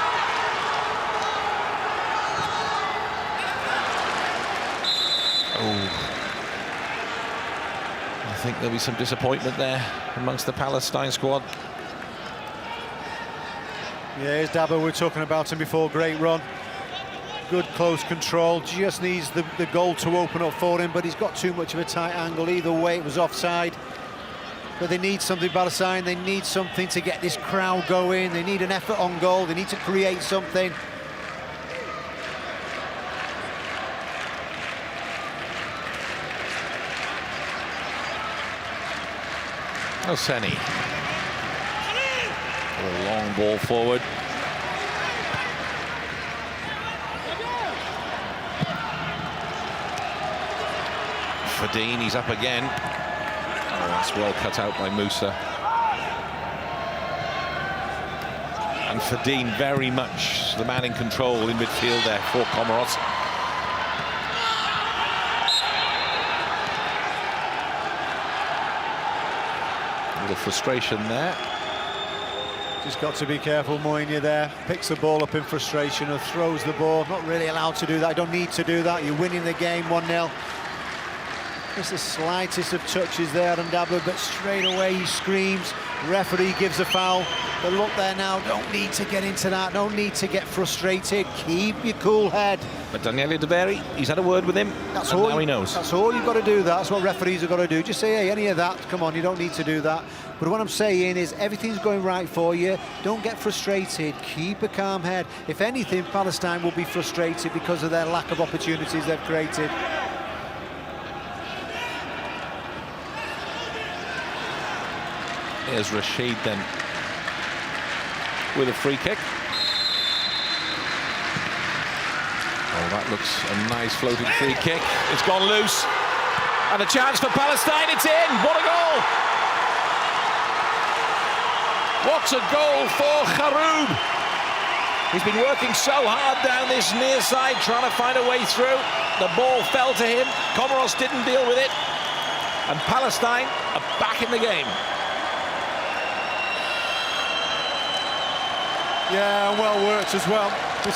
Oh, I think there'll be some disappointment there amongst the Palestine squad. Yeah, here's Dabo. We were talking about him before. Great run. Good close control. Just needs the goal to open up for him, but he's got too much of a tight angle. Either way, it was offside. But they need something, Palestine. They need something to get this crowd going. They need an effort on goal. They need to create something. Oseni. A long ball forward. Fadine, he's up again. Oh, that's well cut out by Musa. And Fadine very much the man in control in midfield there for Comoros. A little frustration there. Just got to be careful, Moina there. Picks the ball up in frustration and throws the ball. Not really allowed to do that. I don't need to do that. You're winning the game 1-0. Just the slightest of touches there on Dabo, but straight away he screams. Referee gives a foul. But look there now, don't need to get into that. Don't need to get frustrated. Keep your cool head. But Daniele De Berry, he's had a word with him. That's all. Now he knows. That's all you've got to do. That's what referees have got to do. Just say, hey, any of that, come on, you don't need to do that. But what I'm saying is everything's going right for you. Don't get frustrated. Keep a calm head. If anything, Palestine will be frustrated because of their lack of opportunities they've created. Here's Rashid then with a free kick. Oh, that looks a nice floating free kick. It's gone loose. And a chance for Palestine. It's in. What a goal! What a goal for Kharoub. He's been working so hard down this near side, trying to find a way through. The ball fell to him. Comoros didn't deal with it. And Palestine are back in the game. Yeah, well worked as well. We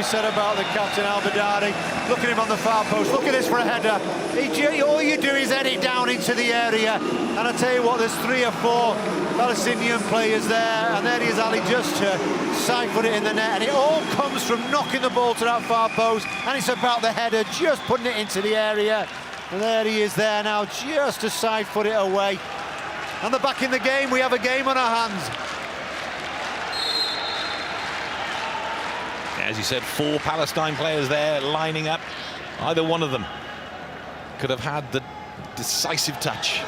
said about the captain Al-Badari. Look at him on the far post. Look at this for a header. All you do is head it down into the area. And I tell you what, there's 3 or 4 Palestinian players there, and there he is, Ali, just to side-foot it in the net, and it all comes from knocking the ball to that far post, and it's about the header, just putting it into the area. And there he is there now, just to side-foot it away. And they're back in the game. We have a game on our hands. As you said, 4 Palestine players there lining up. Either one of them could have had the decisive touch.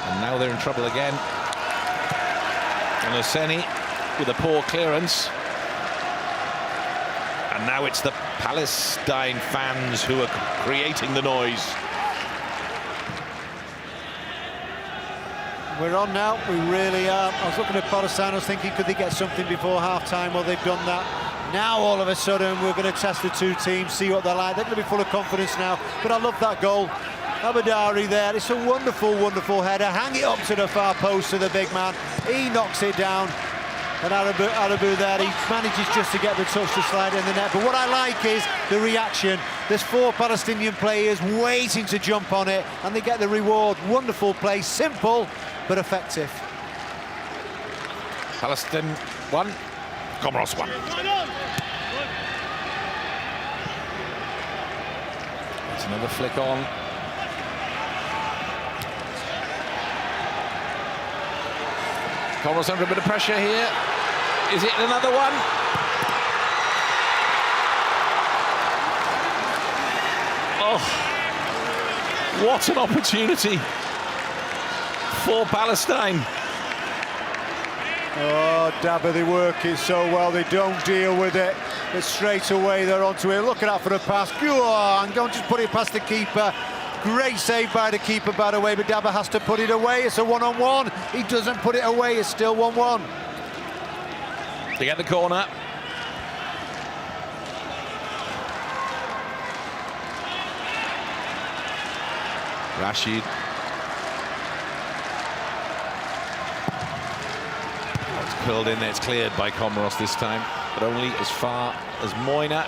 And now they're in trouble again. And Hosseini with a poor clearance. And now it's the Palestine fans who are creating the noise. We're on now, we really are. I was looking at Palestine, I was thinking, could they get something before half-time? Well, they've done that. Now, all of a sudden, we're going to test the two teams, see what they're like. They're going to be full of confidence now. But I love that goal. Abadari there. It's a wonderful, wonderful header. Hang it up to the far post to the big man. He knocks it down. And Arabu there, he manages just to get the touch to slide in the net. But what I like is the reaction. There's 4 Palestinian players waiting to jump on it, and they get the reward. Wonderful play, simple but effective. Palestine 1, Comoros 1. It's another flick on. Comoros under a bit of pressure here. Is it another one? Oh, what an opportunity for Palestine. Oh, Dabba, they work it so well, they don't deal with it, but straight away they're onto it. Look at that for the pass. Go on, don't just put it past the keeper. Great save by the keeper, by the way, but Dabba has to put it away. It's a one-on-one. He doesn't put it away, it's still 1-1. They get the corner. Rashid. It's curled in there, it's cleared by Comoros this time, but only as far as Moina.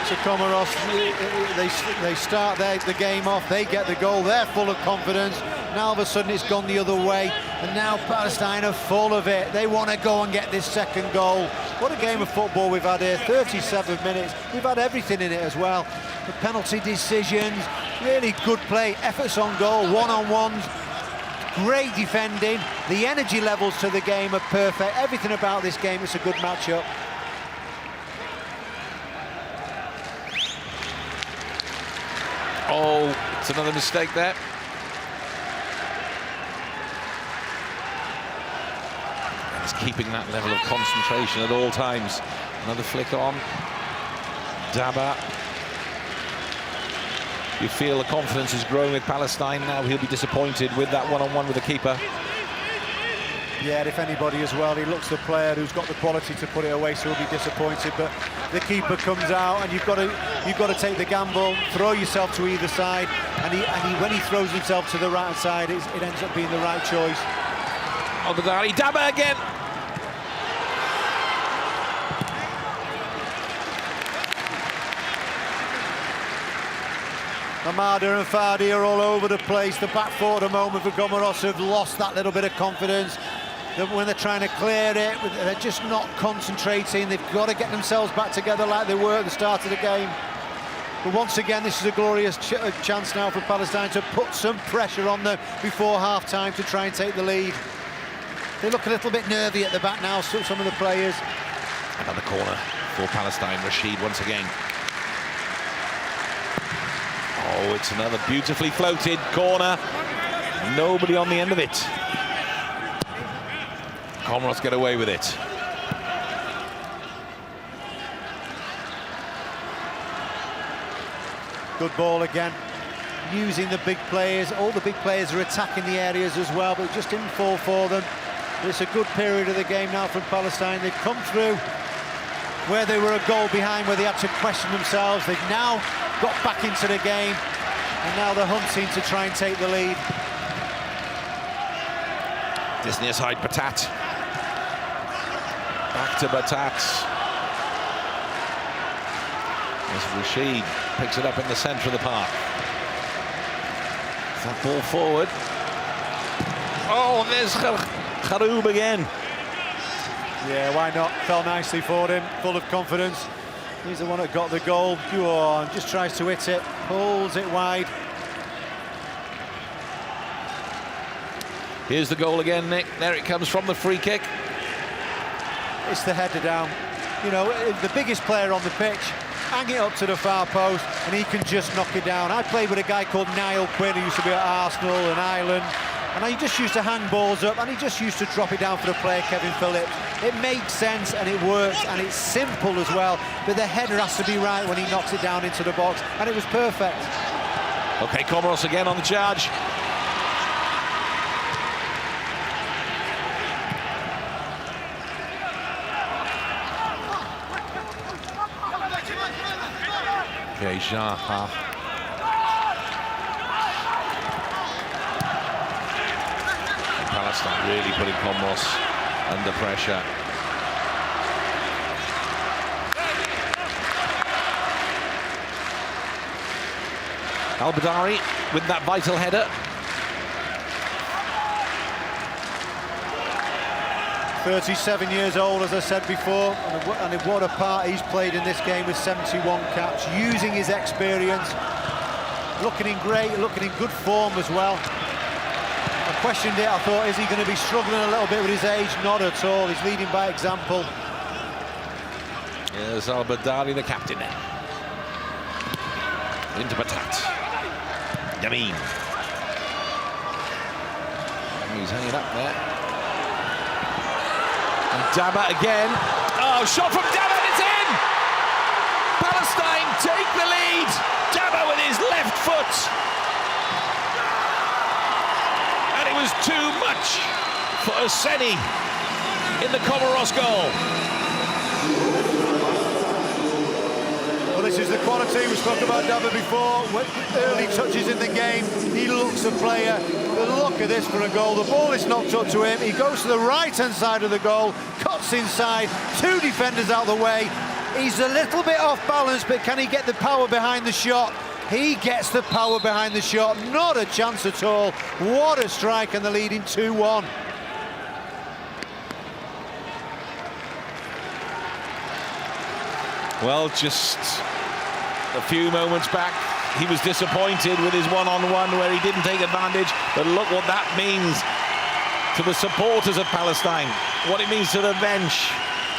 So Comoros, they start the game off, they get the goal, they're full of confidence. Now all of a sudden it's gone the other way, and now Palestine are full of it. They want to go and get this second goal. What a game of football we've had here, 37 minutes. We've had everything in it as well. The penalty decisions, really good play, efforts on goal, one-on-ones, great defending. The energy levels to the game are perfect. Everything about this game, it's a good matchup. Oh, it's another mistake there. He's keeping that level of concentration at all times. Another flick on. Dabba. You feel the confidence is growing with Palestine now. He'll be disappointed with that one-on-one with the keeper. Yeah, if anybody as well, he looks the player who's got the quality to put it away, so he'll be disappointed. But the keeper comes out, and you've got to take the gamble, throw yourself to either side, and when he throws himself to the right side, it ends up being the right choice. Abadari, Dabba again. Amada and Fadi are all over the place. The back four at the moment for Comoros have lost that little bit of confidence. When they're trying to clear it, they're just not concentrating. They've got to get themselves back together like they were at the start of the game. But once again, this is a glorious chance now for Palestine to put some pressure on them before half-time to try and take the lead. They look a little bit nervy at the back now, some of the players. Another corner for Palestine. Rashid once again. Oh, it's another beautifully floated corner. Nobody on the end of it. Comoros get away with it. Good ball again. Using the big players. All the big players are attacking the areas as well, but it just didn't fall for them. But it's a good period of the game now from Palestine. They've come through where they were a goal behind, where they had to question themselves. They've now got back into the game, and now they're hunting to try and take the lead. Disney aside, Batat. Back to Batat. As Rashid picks it up in the centre of the park. that ball forward. Oh, there's Kharoub again. Yeah, why not? Fell nicely for him, full of confidence. He's the one that got the goal. Go on, just tries to hit it, pulls it wide. Here's the goal again, Nick. There it comes from the free kick. It's the header down. You know, the biggest player on the pitch, hang it up to the far post, and he can just knock it down. I played with a guy called Niall Quinn, who used to be at Arsenal and Ireland, and he just used to hang balls up, and he just used to drop it down for the player, Kevin Phillips. It makes sense, and it works, and it's simple as well, but the header has to be right when he knocks it down into the box, and it was perfect. Okay, Comoros again on the charge. Okay, Jaha. Palestine really putting Comoros under pressure. Al-Badari with that vital header. 37 years old, as I said before, and what a part he's played in this game with 71 caps, using his experience, looking in good form as well. I questioned it, I thought, is he going to be struggling a little bit with his age? Not at all, he's leading by example. There's Al-Badari, the captain. Into Batat. Yamin. He's hanging up there. And Daba again. Oh, shot from Daba, and it's in! Palestine take the lead. Daba with his left foot. And it was too much for Oseni in the Comoros goal. Well, this is the quality. We spoke about Daba before. Early touches in the game. He looks a player. But look at this for a goal. The ball is knocked up to him. He goes to the right-hand side of the goal, cuts inside, two defenders out of the way. He's a little bit off balance, but can he get the power behind the shot? He gets the power behind the shot. Not a chance at all. What a strike, and the lead in 2-1. Well, just a few moments back, he was disappointed with his one-on-one where he didn't take advantage, but look what that means to the supporters of Palestine, what it means to the bench,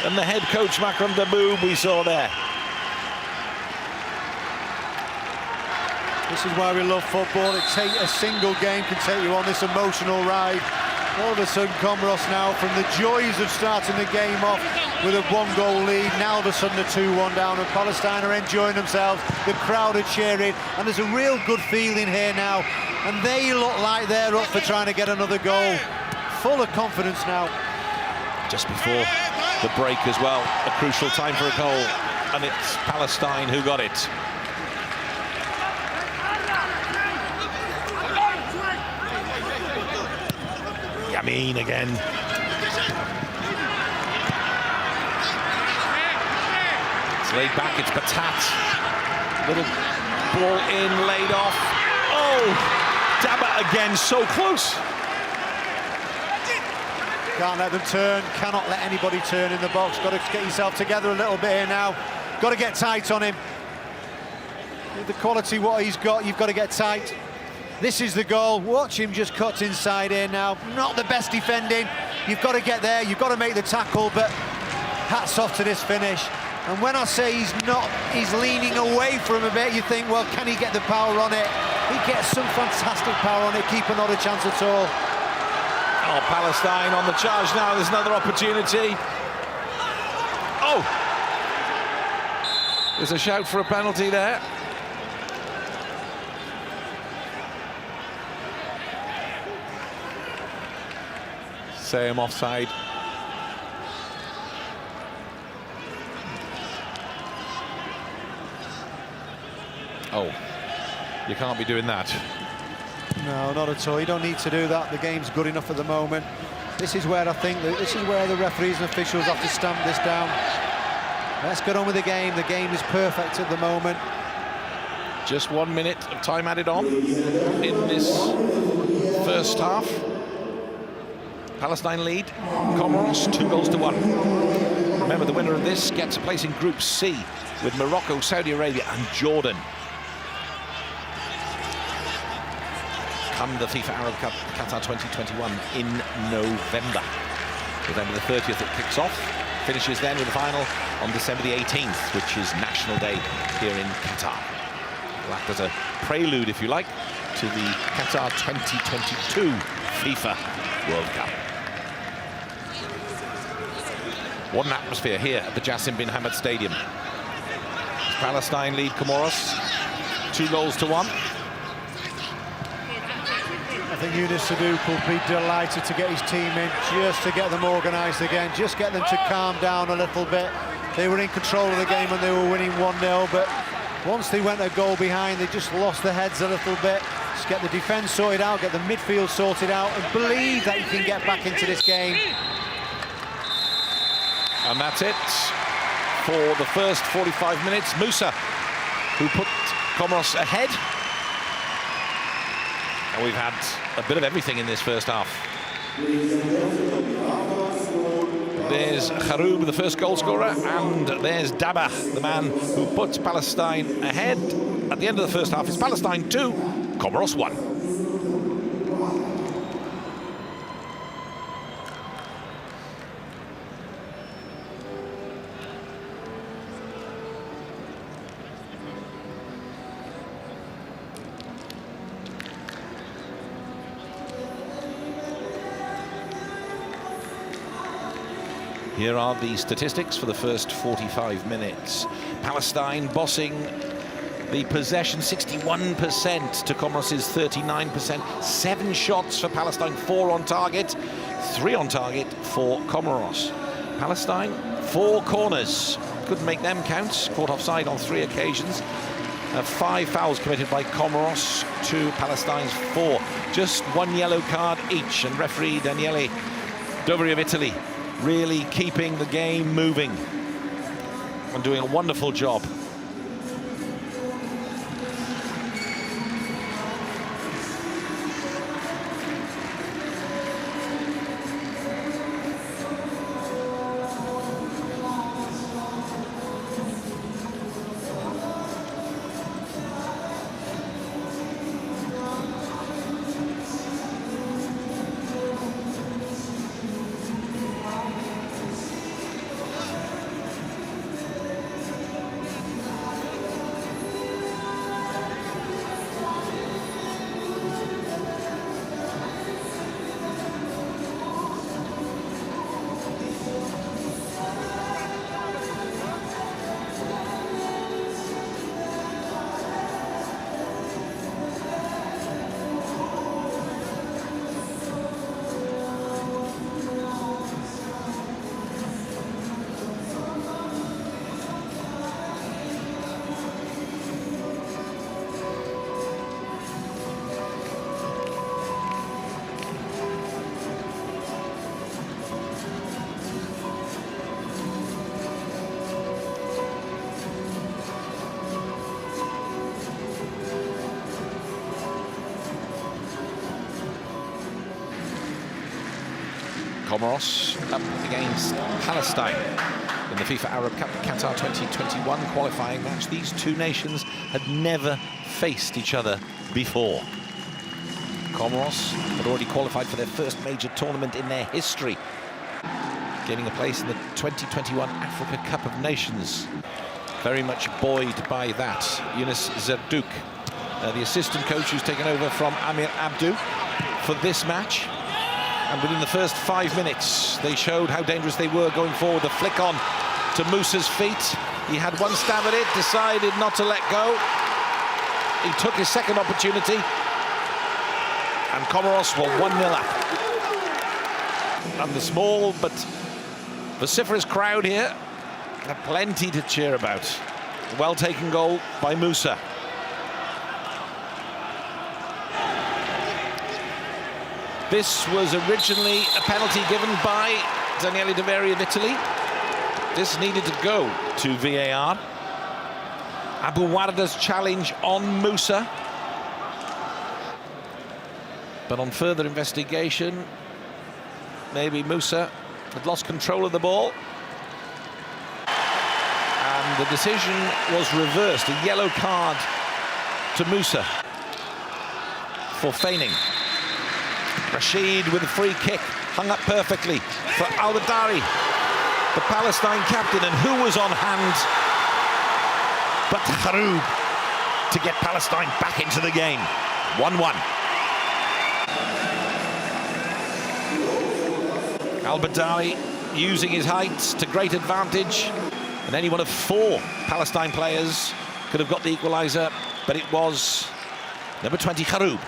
and the head coach Makram Daboub we saw there. This is why we love football. A single game can take you on this emotional ride. All of a sudden, Comoros now, from the joys of starting the game off with a one-goal lead, now all of a sudden a 2-1 down, and Palestine are enjoying themselves. The crowd are cheering, and there's a real good feeling here now. And they look like they're up for trying to get another goal. Full of confidence now. Just before the break as well, a crucial time for a goal, and it's Palestine who got it. Yamin again. It's laid back, it's Batat. Little ball in, laid off. Oh, Daba again, so close. Can't let them turn, cannot let anybody turn in the box. Got to get yourself together a little bit here now. Got to get tight on him. With the quality what he's got, you've got to get tight. This is the goal. Watch him just cut inside here now. Not the best defending. You've got to get there, you've got to make the tackle, but hats off to this finish. And when I say he's leaning away from a bit, you think, well, can he get the power on it? He gets some fantastic power on it, keeper not a chance at all. Oh, Palestine on the charge now, there's another opportunity. Oh! There's a shout for a penalty there. Same offside. Oh, you can't be doing that. No, not at all. You don't need to do that. The game's good enough at the moment. This is where I think this is where the referees and officials have to stamp this down. Let's get on with the game. The game is perfect at the moment. Just 1 minute of time added on in this first half. Palestine lead, Comoros 2-1. Remember, the winner of this gets a place in Group C with Morocco, Saudi Arabia and Jordan. Come the FIFA Arab Cup Qatar 2021 in November. November the 30th it kicks off, finishes then with the final on December the 18th, which is National Day here in Qatar. We'll act as a prelude, if you like, to the Qatar 2022 FIFA World Cup. What an atmosphere here at the Jassim bin Hamad Stadium. Palestine lead Comoros 2-1. I think Yunus Sadouk will be delighted to get his team in, just to get them organised again, just get them to calm down a little bit. They were in control of the game and they were winning 1-0, but once they went a goal behind, they just lost their heads a little bit. Just get the defence sorted out, get the midfield sorted out, and believe that you can get back into this game. And that's it for the first 45 minutes. Musa, who put Comoros ahead. And we've had a bit of everything in this first half. There's Kharoub, the first goal scorer, and there's Dabah, the man who puts Palestine ahead. At the end of the first half, it's Palestine 2, Comoros 1. Here are the statistics for the first 45 minutes. Palestine bossing the possession 61% to Comoros' 39%. 7 shots for Palestine, 4 on target, 3 on target for Comoros. Palestine, 4 corners. Couldn't make them count. Caught offside on 3 occasions. 5 fouls committed by Comoros to Palestine's 4. Just 1 yellow card each. And referee Daniele Doveri of Italy really keeping the game moving and doing a wonderful job. Comoros up against Palestine in the FIFA Arab Cup Qatar 2021 qualifying match. These two nations had never faced each other before. Comoros had already qualified for their first major tournament in their history, gaining a place in the 2021 Africa Cup of Nations. Very much buoyed by that. Yunus Sadouk, the assistant coach who's taken over from Amir Abdou for this match. And within the first 5 minutes, they showed how dangerous they were going forward. The flick on to Musa's feet. He had one stab at it, decided not to let go. He took his second opportunity. And Comoros were 1-0 up. And the small but vociferous crowd here had plenty to cheer about. A well-taken goal by Musa. This was originally a penalty given by Daniele Doveri of Italy. This needed to go to VAR. Abu Warda's challenge on Musa. But on further investigation, maybe Musa had lost control of the ball. And the decision was reversed. A yellow card to Musa for feigning. Rashid with a free kick, hung up perfectly for Al-Badari, the Palestine captain, and who was on hand but Kharoub to get Palestine back into the game. 1-1. Al-Badari using his height to great advantage, and any one of 4 Palestine players could have got the equaliser, but it was number 20, Kharoub.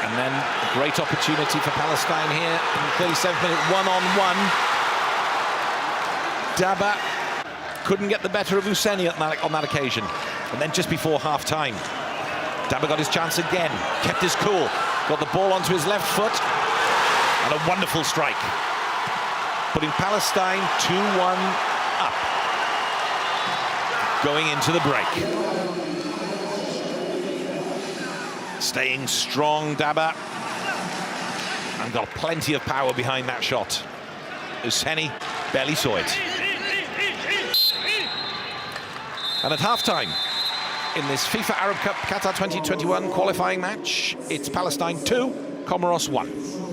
And then a great opportunity for Palestine here in the 37th minute, one-on-one. Daba couldn't get the better of Husseini on that occasion. And then just before half-time, Daba got his chance again, kept his cool, got the ball onto his left foot, and a wonderful strike, putting Palestine 2-1 up, going into the break. Staying strong, Daba, and got plenty of power behind that shot. Husseini barely saw it. And at half-time, in this FIFA Arab Cup Qatar 2021 qualifying match, it's Palestine 2, Comoros 1.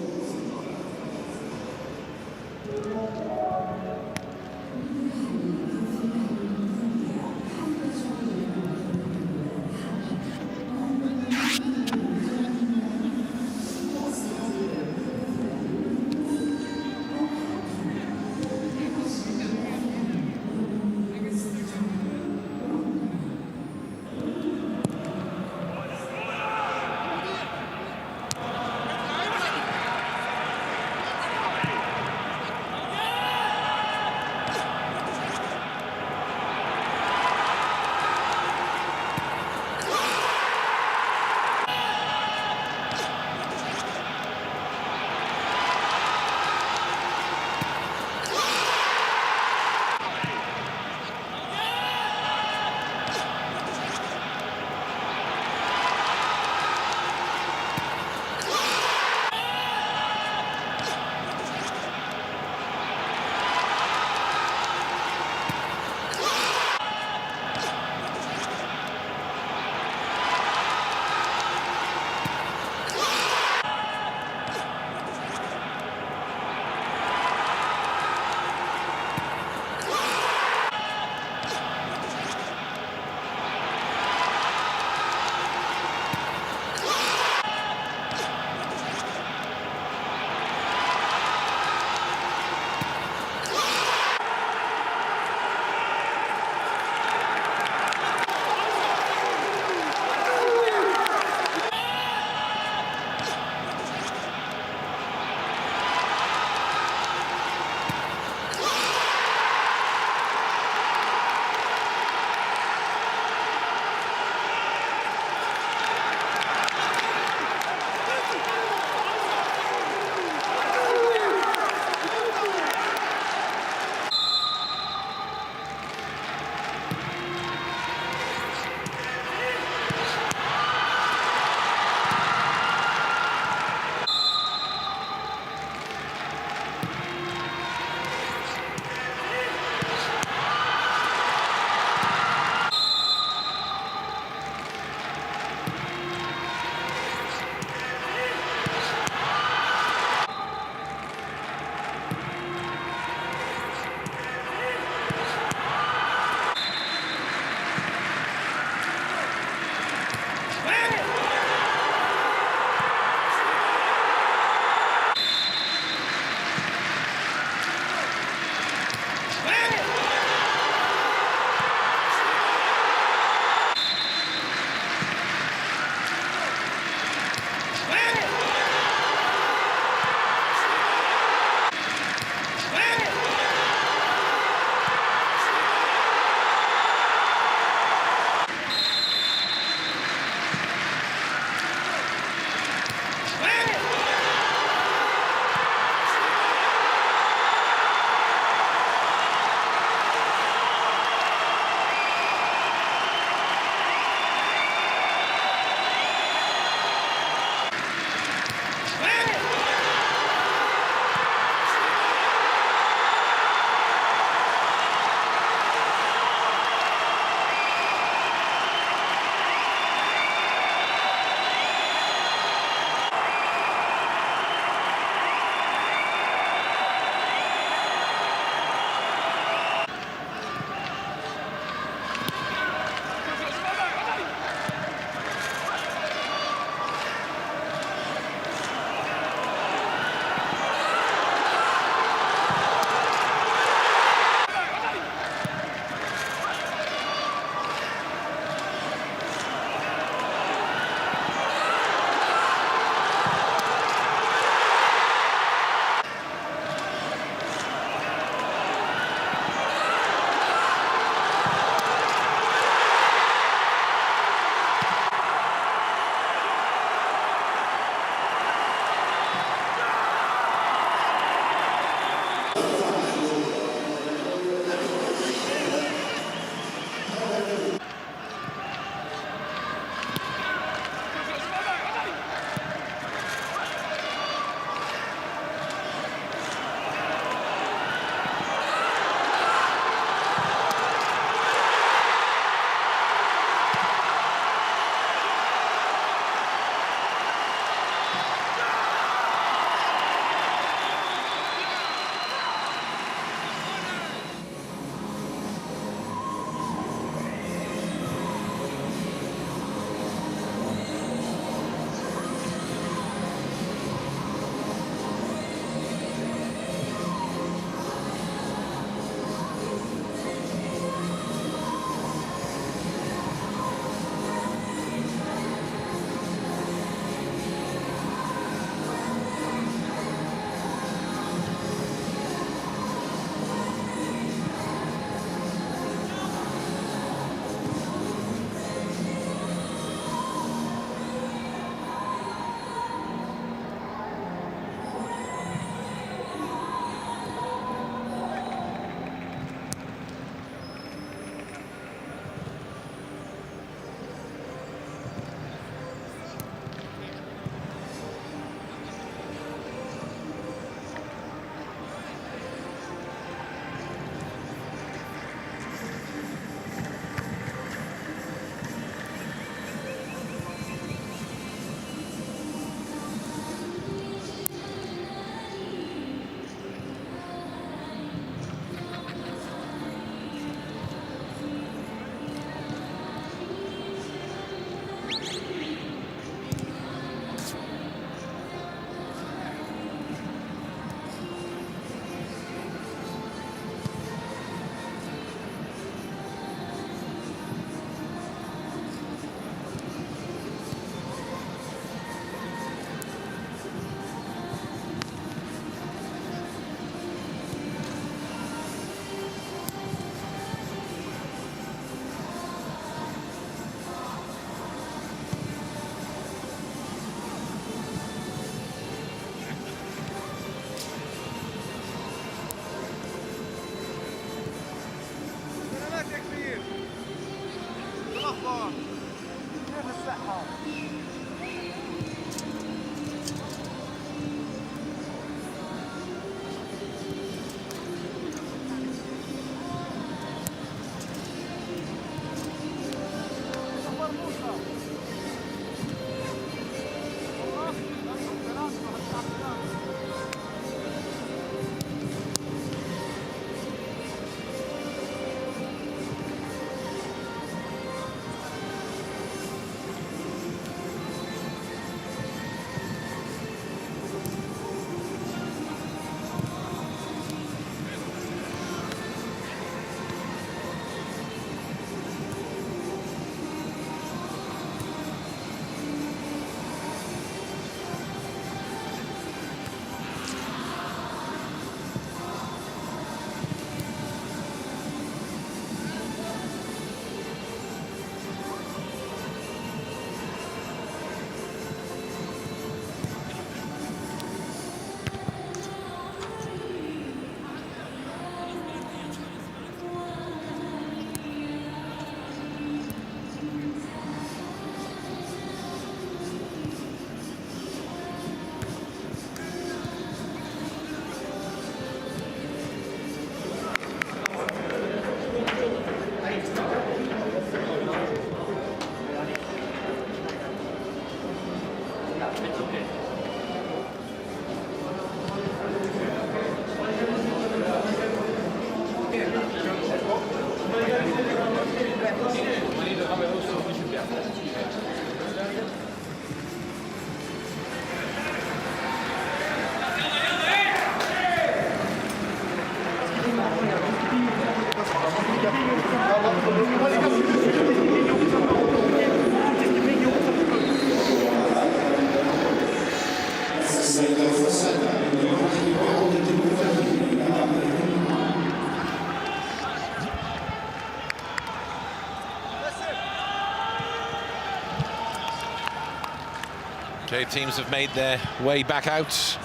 Okay, teams have made their way back out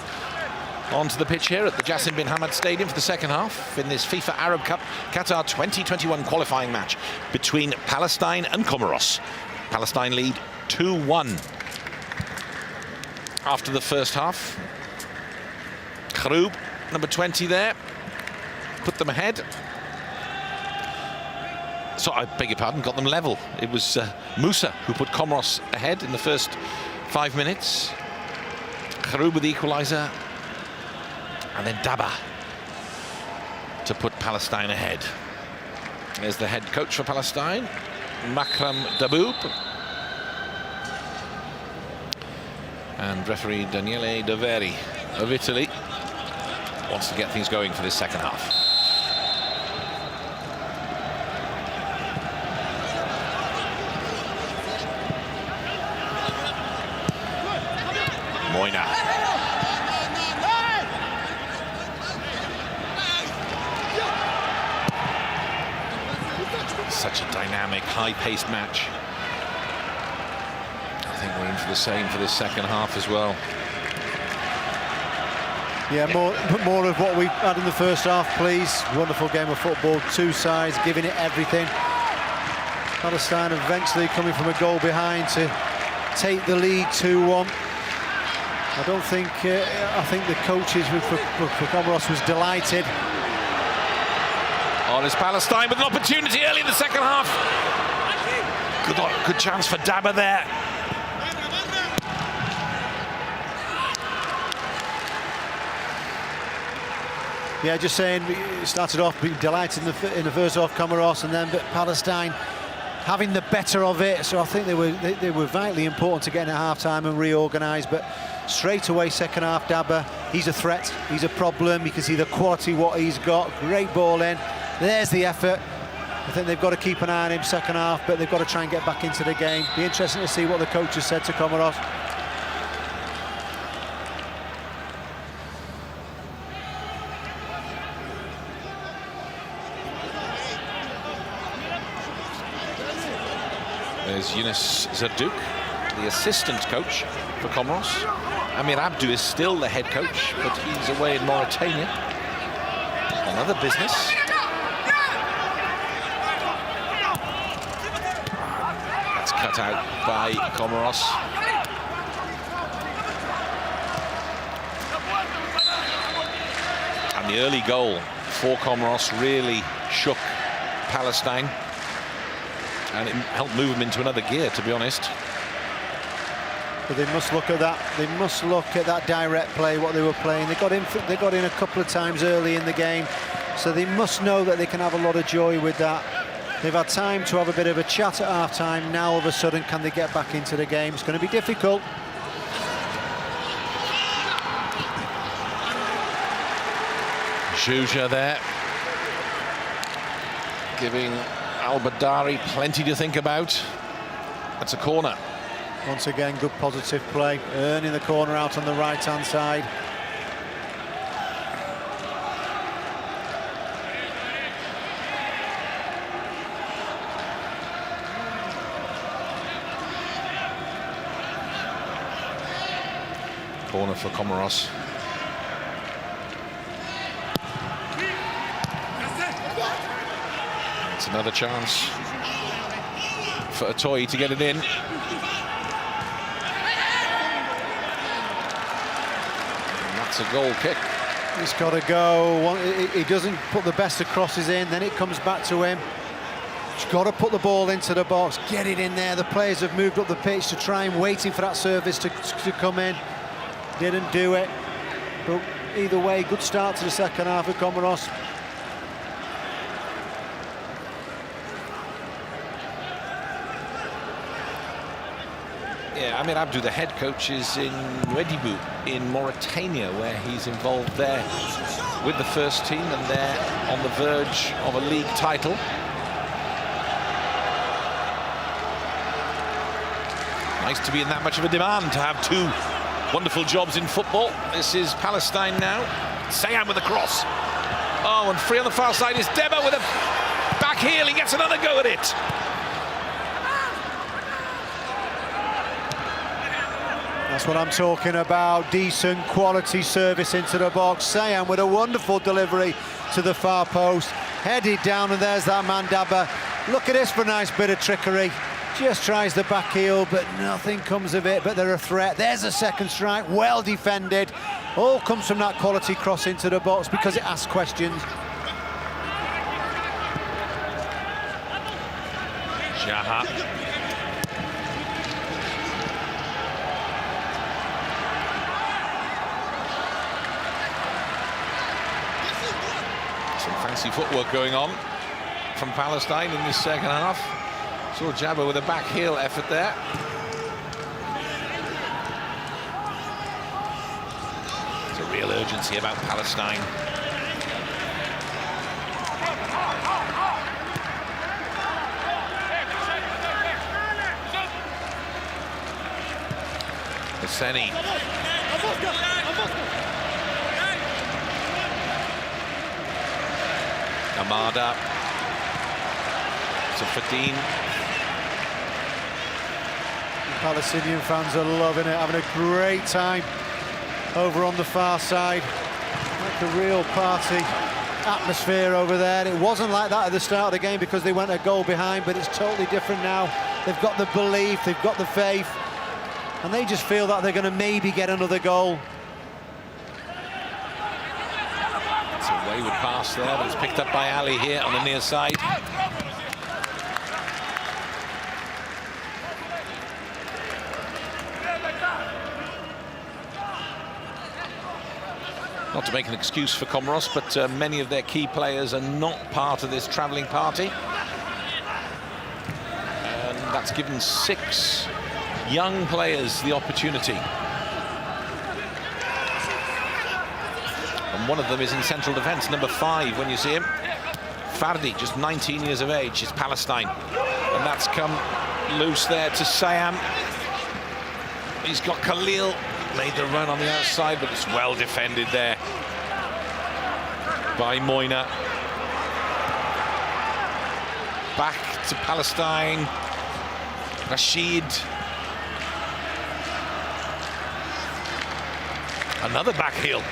onto the pitch here at the Jassim bin Hamad Stadium for the second half in this FIFA Arab Cup Qatar 2021 qualifying match between Palestine and Comoros. Palestine lead 2-1 after the first half. Kharoub, number 20 there, put them ahead. So I beg your pardon, got them level. It was Musa who put Comoros ahead in the first 5 minutes. Kharoub with the equaliser. And then Daba to put Palestine ahead. There's the head coach for Palestine, Makram Daboub. And referee Daniele Daveri of Italy wants to get things going for this second half. Moina. Such a dynamic, high-paced match. I think we're in for the same for this second half as well. Yeah, more of what we had in the first half, please. Wonderful game of football, two sides giving it everything. Palestine eventually coming from a goal behind to take the lead 2-1. I don't think, I think the coaches for Comoros was delighted. Oh, there's Palestine with an opportunity early in the second half. Good chance for Daba there. Yeah, just saying, it started off being delighted in the first half, Comoros, and then Palestine having the better of it. So I think they were vitally important to get in at half-time and reorganise. But straight away, second half, Daba, he's a threat, he's a problem. You can see the quality, what he's got. Great ball in. There's the effort. I think they've got to keep an eye on him second half, but they've got to try and get back into the game. Be interesting to see what the coach has said to Comoros. There's Yunus Zardouk, the assistant coach for Comoros. Amir Abdu is still the head coach, but he's away in Mauritania on other business. That's cut out by Comoros. And the early goal for Comoros really shook Palestine, and it helped move them into another gear, to be honest. But they must look at that. They must look at that direct play, what they were playing. They got in a couple of times early in the game, so they must know that they can have a lot of joy with that. They've had time to have a bit of a chat at half-time. Now, all of a sudden, can they get back into the game? It's going to be difficult. Zhuja there, giving Al-Badari plenty to think about. That's a corner. Once again, good positive play. Earning the corner out on the right-hand side. Corner for Comoros. It's another chance for Atoy to get it in. And that's a goal kick. He's got to go. He doesn't put the best of crosses in, then it comes back to him. He's got to put the ball into the box, get it in there. The players have moved up the pitch to try and waiting for that service to come in. Didn't do it. But either way, good start to the second half of Comoros. Yeah, Amir Abdou, the head coach, is in Ouedibou in Mauritania, where he's involved there with the first team, and they're on the verge of a league title. Nice to be in that much of a demand, to have two wonderful jobs in football. This is Palestine now. Sayam with a cross. Oh, and free on the far side is Deba with a back heel. He gets another go at it. That's what I'm talking about. Decent quality service into the box. Sayam with a wonderful delivery to the far post. Headed down, and there's that man Daba. Look at this for a nice bit of trickery. Just tries the back heel, but nothing comes of it. But they're a threat. There's a second strike, well defended. All comes from that quality cross into the box because it asks questions. Jaha. Some fancy footwork going on from Palestine in this second half. Saw Jabba with a back heel effort there. There's a real urgency about Palestine. Hosseini. Amada. To Fadine. Palestinian fans are loving it, having a great time over on the far side. Like a real party atmosphere over there. It wasn't like that at the start of the game because they went a goal behind, but it's totally different now. They've got the belief, they've got the faith, and they just feel that they're going to maybe get another goal. It's a wayward pass there, but it's picked up by Ali here on the near side. Not to make an excuse for Comoros, but many of their key players are not part of this travelling party. And that's given 6 young players the opportunity. And one of them is in central defence, number 5, when you see him. Fardi, just 19 years of age, is Palestine. And that's come loose there to Sayam. He's got Khalil. Made the run on the outside, but it's well defended there by Moina. Back to Palestine. Rashid. Another back heel.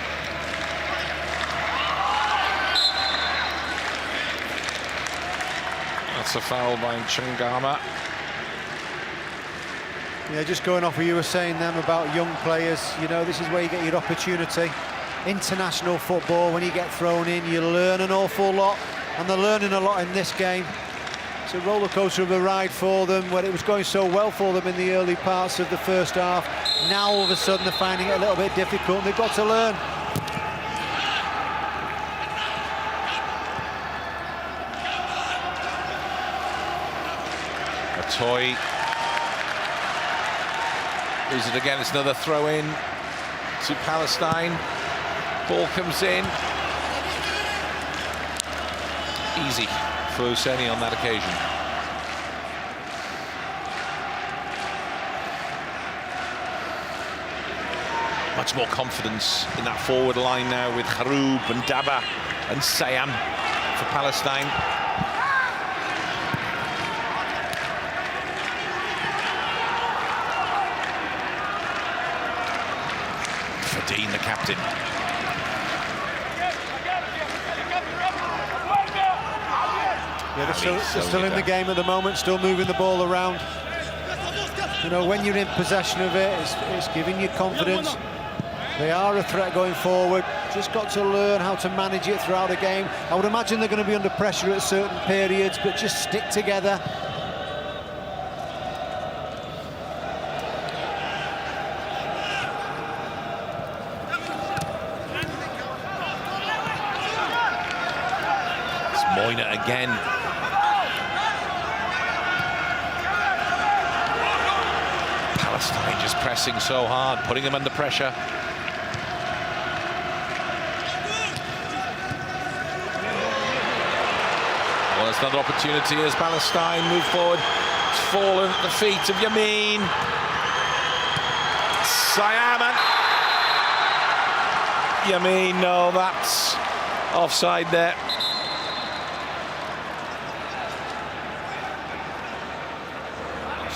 That's a foul by Changama. Yeah, just going off what you were saying then about young players, you know, this is where you get your opportunity. International football, when you get thrown in, you learn an awful lot, and they're learning a lot in this game. It's a roller coaster of a ride for them, where it was going so well for them in the early parts of the first half. Now all of a sudden they're finding it a little bit difficult, and they've got to learn. A toy. Lose it again, it's another throw in to Palestine. Ball comes in. Easy for Husseini on that occasion. Much more confidence in that forward line now with Haroub and Daba and Sayam for Palestine. Dean, the captain. Yeah, they're still in the game at the moment, still moving the ball around. You know, when you're in possession of it, it's giving you confidence. They are a threat going forward. Just got to learn how to manage it throughout the game. I would imagine they're going to be under pressure at certain periods, but just stick together. Moyna again. Palestine just pressing so hard, putting them under pressure. Well, there's another opportunity as Palestine move forward. It's fallen at the feet of Yamin. Sayam. Yamin, no, that's offside there.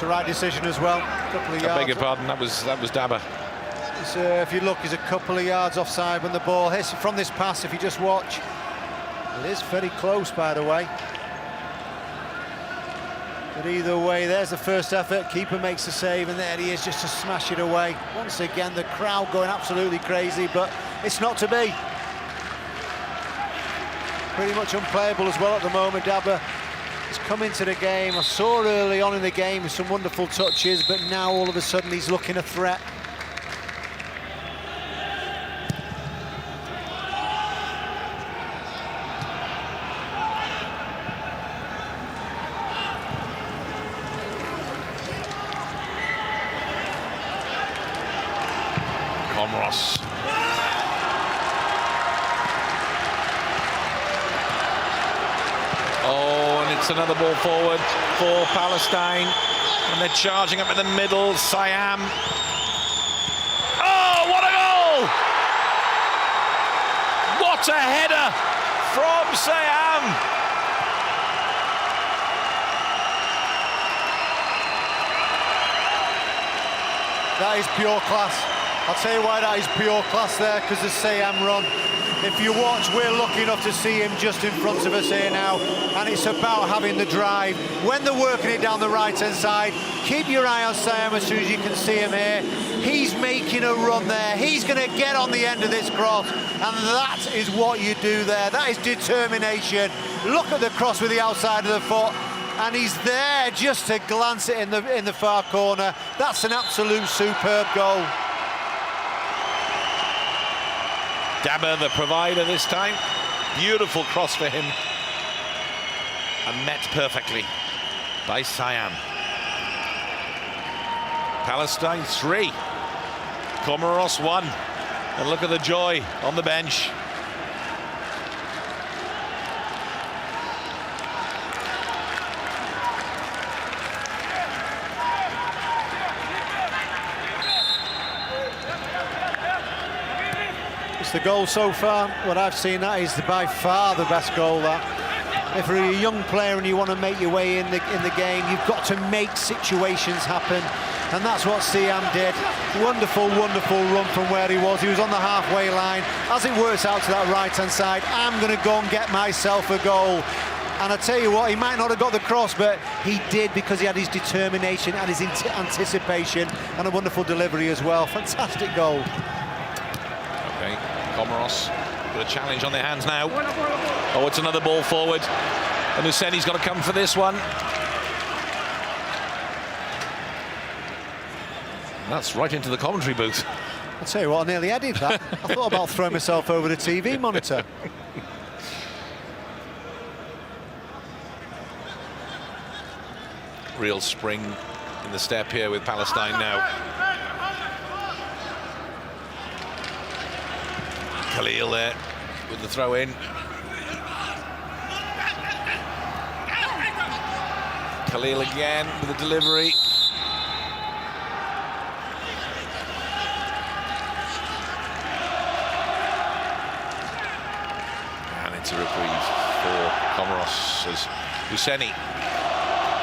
The right decision as well. Couple of yards. I beg your pardon, that was Daba. If you look, he's a couple of yards offside when the ball hits from this pass. If you just watch, it is very close, by the way. But either way, there's the first effort. Keeper makes the save, and there he is, just to smash it away. Once again, the crowd going absolutely crazy, but it's not to be. Pretty much unplayable as well at the moment, Daba. He's come into the game. I saw early on in the game some wonderful touches, but now all of a sudden he's looking a threat. Comoros. It's another ball forward for Palestine, and they're charging up in the middle. Sayam. Oh, what a goal! What a header from Sayam! That is pure class. I'll tell you why that is pure class there, because the Sayam run. If you watch, we're lucky enough to see him just in front of us here now, and it's about having the drive. When they're working it down the right-hand side, keep your eye on Sayam as soon as you can see him here. He's making a run there. He's going to get on the end of this cross, and that is what you do there. That is determination. Look at the cross with the outside of the foot, and he's there just to glance it in the far corner. That's an absolute superb goal. Daba, the provider this time. Beautiful cross for him. And met perfectly by Sayam. Palestine 3. Comoros 1. And look at the joy on the bench. The goal so far, what I've seen, that is by far the best goal. That if you're a young player and you want to make your way in the game, you've got to make situations happen, and that's what Sayam did. Wonderful run from where he was on the halfway line. As it works out to that right hand side, I'm going to go and get myself a goal. And I tell you what, he might not have got the cross, but he did, because he had his determination and his anticipation, and a wonderful delivery as well. Fantastic goal. Okay, Comoros with a challenge on their hands now. Oh, it's another ball forward. And Husseini's got to come for this one. That's right into the commentary booth. I'll tell you what, I nearly headed that. I thought about throwing myself over the TV monitor. Real spring in the step here with Palestine now. Khalil there with the throw in. Khalil again with the delivery. And it's a reprieve for Comoros as Husseini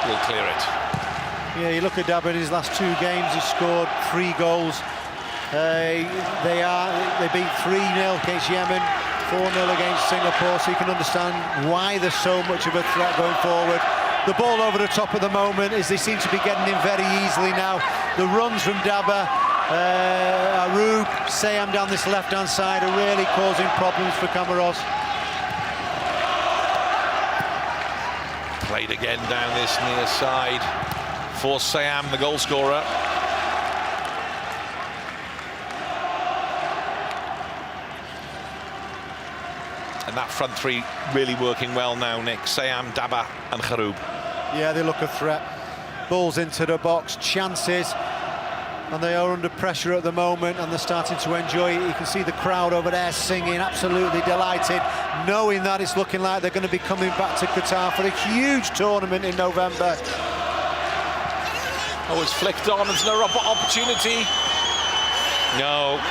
will clear it. Yeah, you look at Dabba in his last 2 games, he's scored 3 goals. They beat 3-0 against Yemen, 4-0 against Singapore, so you can understand why there's so much of a threat going forward. The ball over the top at the moment, as they seem to be getting in very easily now. The runs from Dabba, Arub, Sayam down this left-hand side are really causing problems for Comoros. Played again down this near side for Sayam, the goal scorer. And that front 3 really working well now, Nick. Sayam, Dabba and Kharoub. Yeah, they look a threat. Balls into the box, chances, and they are under pressure at the moment, and they're starting to enjoy it. You can see the crowd over there singing, absolutely delighted, knowing that it's looking like they're going to be coming back to Qatar for a huge tournament in November. Oh, it's flicked on, there's no opportunity. No.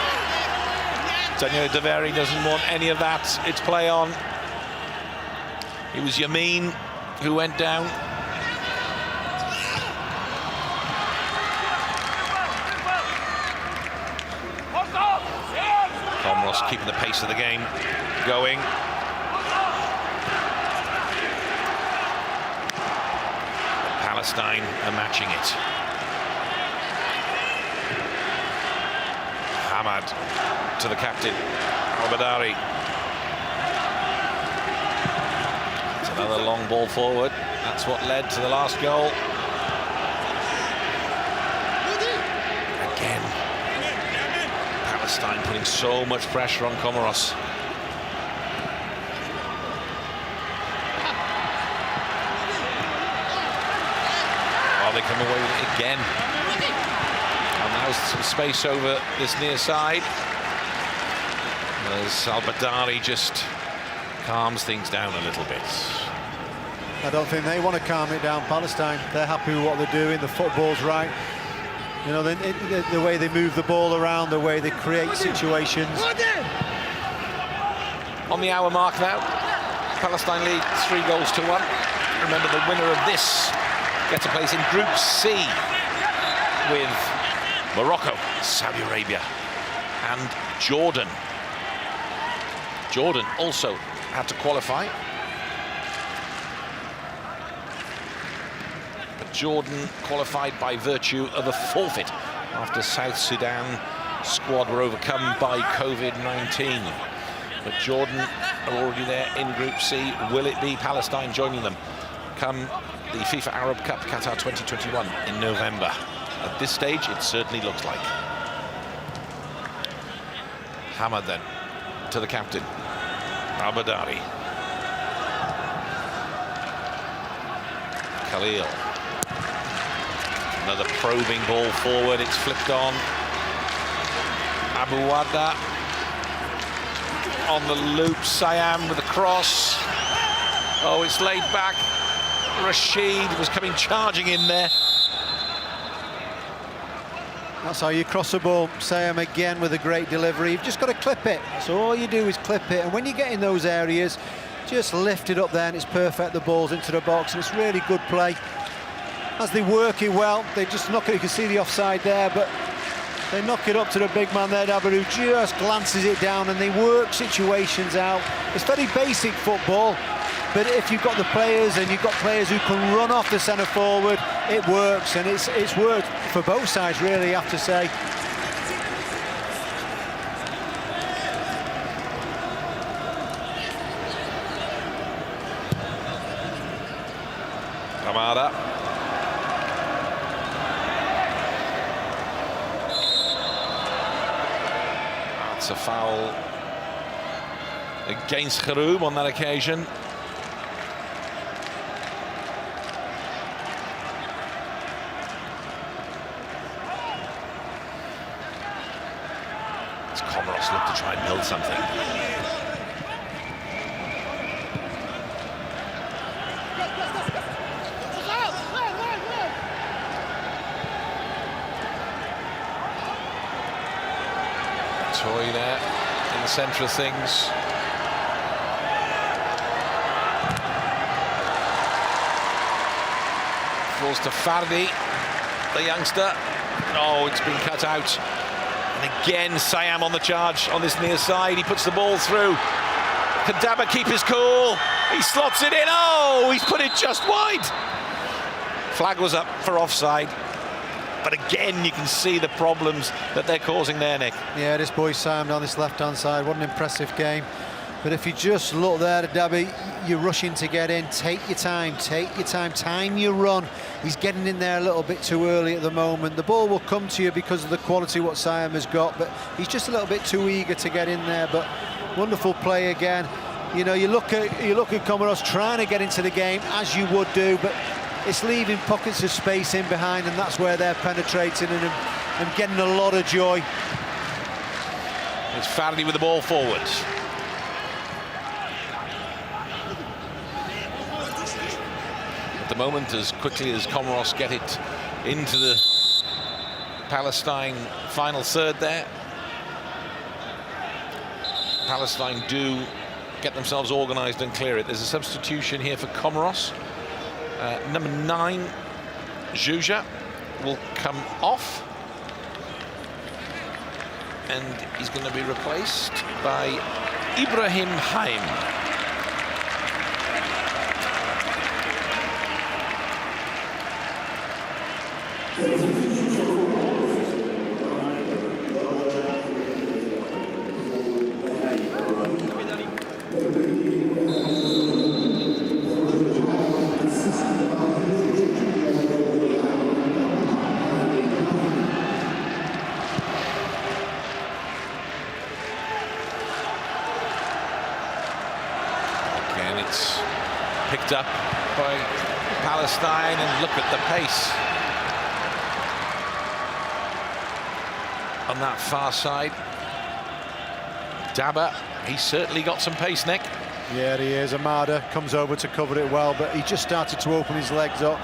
Daniel Daveri doesn't want any of that. It's play on. It was Yamin who went down. Comoros keeping the pace of the game going. Palestine are matching it. Hamad to the captain, Al-Badari. It's another long ball forward. That's what led to the last goal. Again, Palestine putting so much pressure on Comoros. Oh, they come away with it again. And now some space over this near side. As Al-Badari just calms things down a little bit. I don't think they want to calm it down, Palestine. They're happy with what they're doing, the football's right. You know, the way they move the ball around, the way they create situations. On the hour mark now, Palestine lead 3-1. Remember, the winner of this gets a place in Group C with Morocco, Saudi Arabia and Jordan. Jordan also had to qualify. But Jordan qualified by virtue of a forfeit after South Sudan squad were overcome by COVID-19. But Jordan are already there in Group C. Will it be Palestine joining them come the FIFA Arab Cup Qatar 2021 in November? At this stage, it certainly looks like. Hamad then to the captain, Al-Badari. Khalil. Another probing ball forward, it's flipped on. Abu Wada on the loop, Sayam with a cross. Oh, it's laid back. Rashid was coming charging in there. That's how you cross a ball. Sayam again with a great delivery. You've just got to clip it. So all you do is clip it. And when you get in those areas, just lift it up there and it's perfect. The ball's into the box and it's really good play. As they work it well, they just knock it. You can see the offside there, but they knock it up to the big man there, Dabba, who just glances it down and they work situations out. It's very basic football, But if you've got the players and you've got players who can run off the centre forward, it works, and it's worked for both sides, really, I have to say. Ramada. That's a foul against Kharoum on that occasion. As Comoros look to try and build something. Toy there in the centre of things. Falls to Fardi, the youngster. Oh, it's been cut out. And again, Siam on the charge on this near side. He puts the ball through. Can Daba keep his cool? He slots it in. Oh, he's put it just wide. Flag was up for offside. But again, you can see the problems that they're causing there, Nick. Yeah, this boy Siam on this left-hand side, what an impressive game. But if you just look there at Dabi, you're rushing to get in. Take your time, time your run. He's getting in there a little bit too early at the moment. The ball will come to you because of the quality what Siam has got, but he's just a little bit too eager to get in there. But wonderful play again. You know, you look at Comoros trying to get into the game as you would do, but it's leaving pockets of space in behind, and that's where they're penetrating and getting a lot of joy. It's Fardi with the ball forward. At the moment, as quickly as Comoros get it into the Palestine final third there, Palestine do get themselves organised and clear it. There's a substitution here for Comoros. Number 9, Juja, will come off. And he's going to be replaced by Ibrahim Haim. Picked up by Palestine, and look at the pace on that far side. Daba, he's certainly got some pace, Nick. Yeah, he is. Amada comes over to cover it well, but he just started to open his legs up.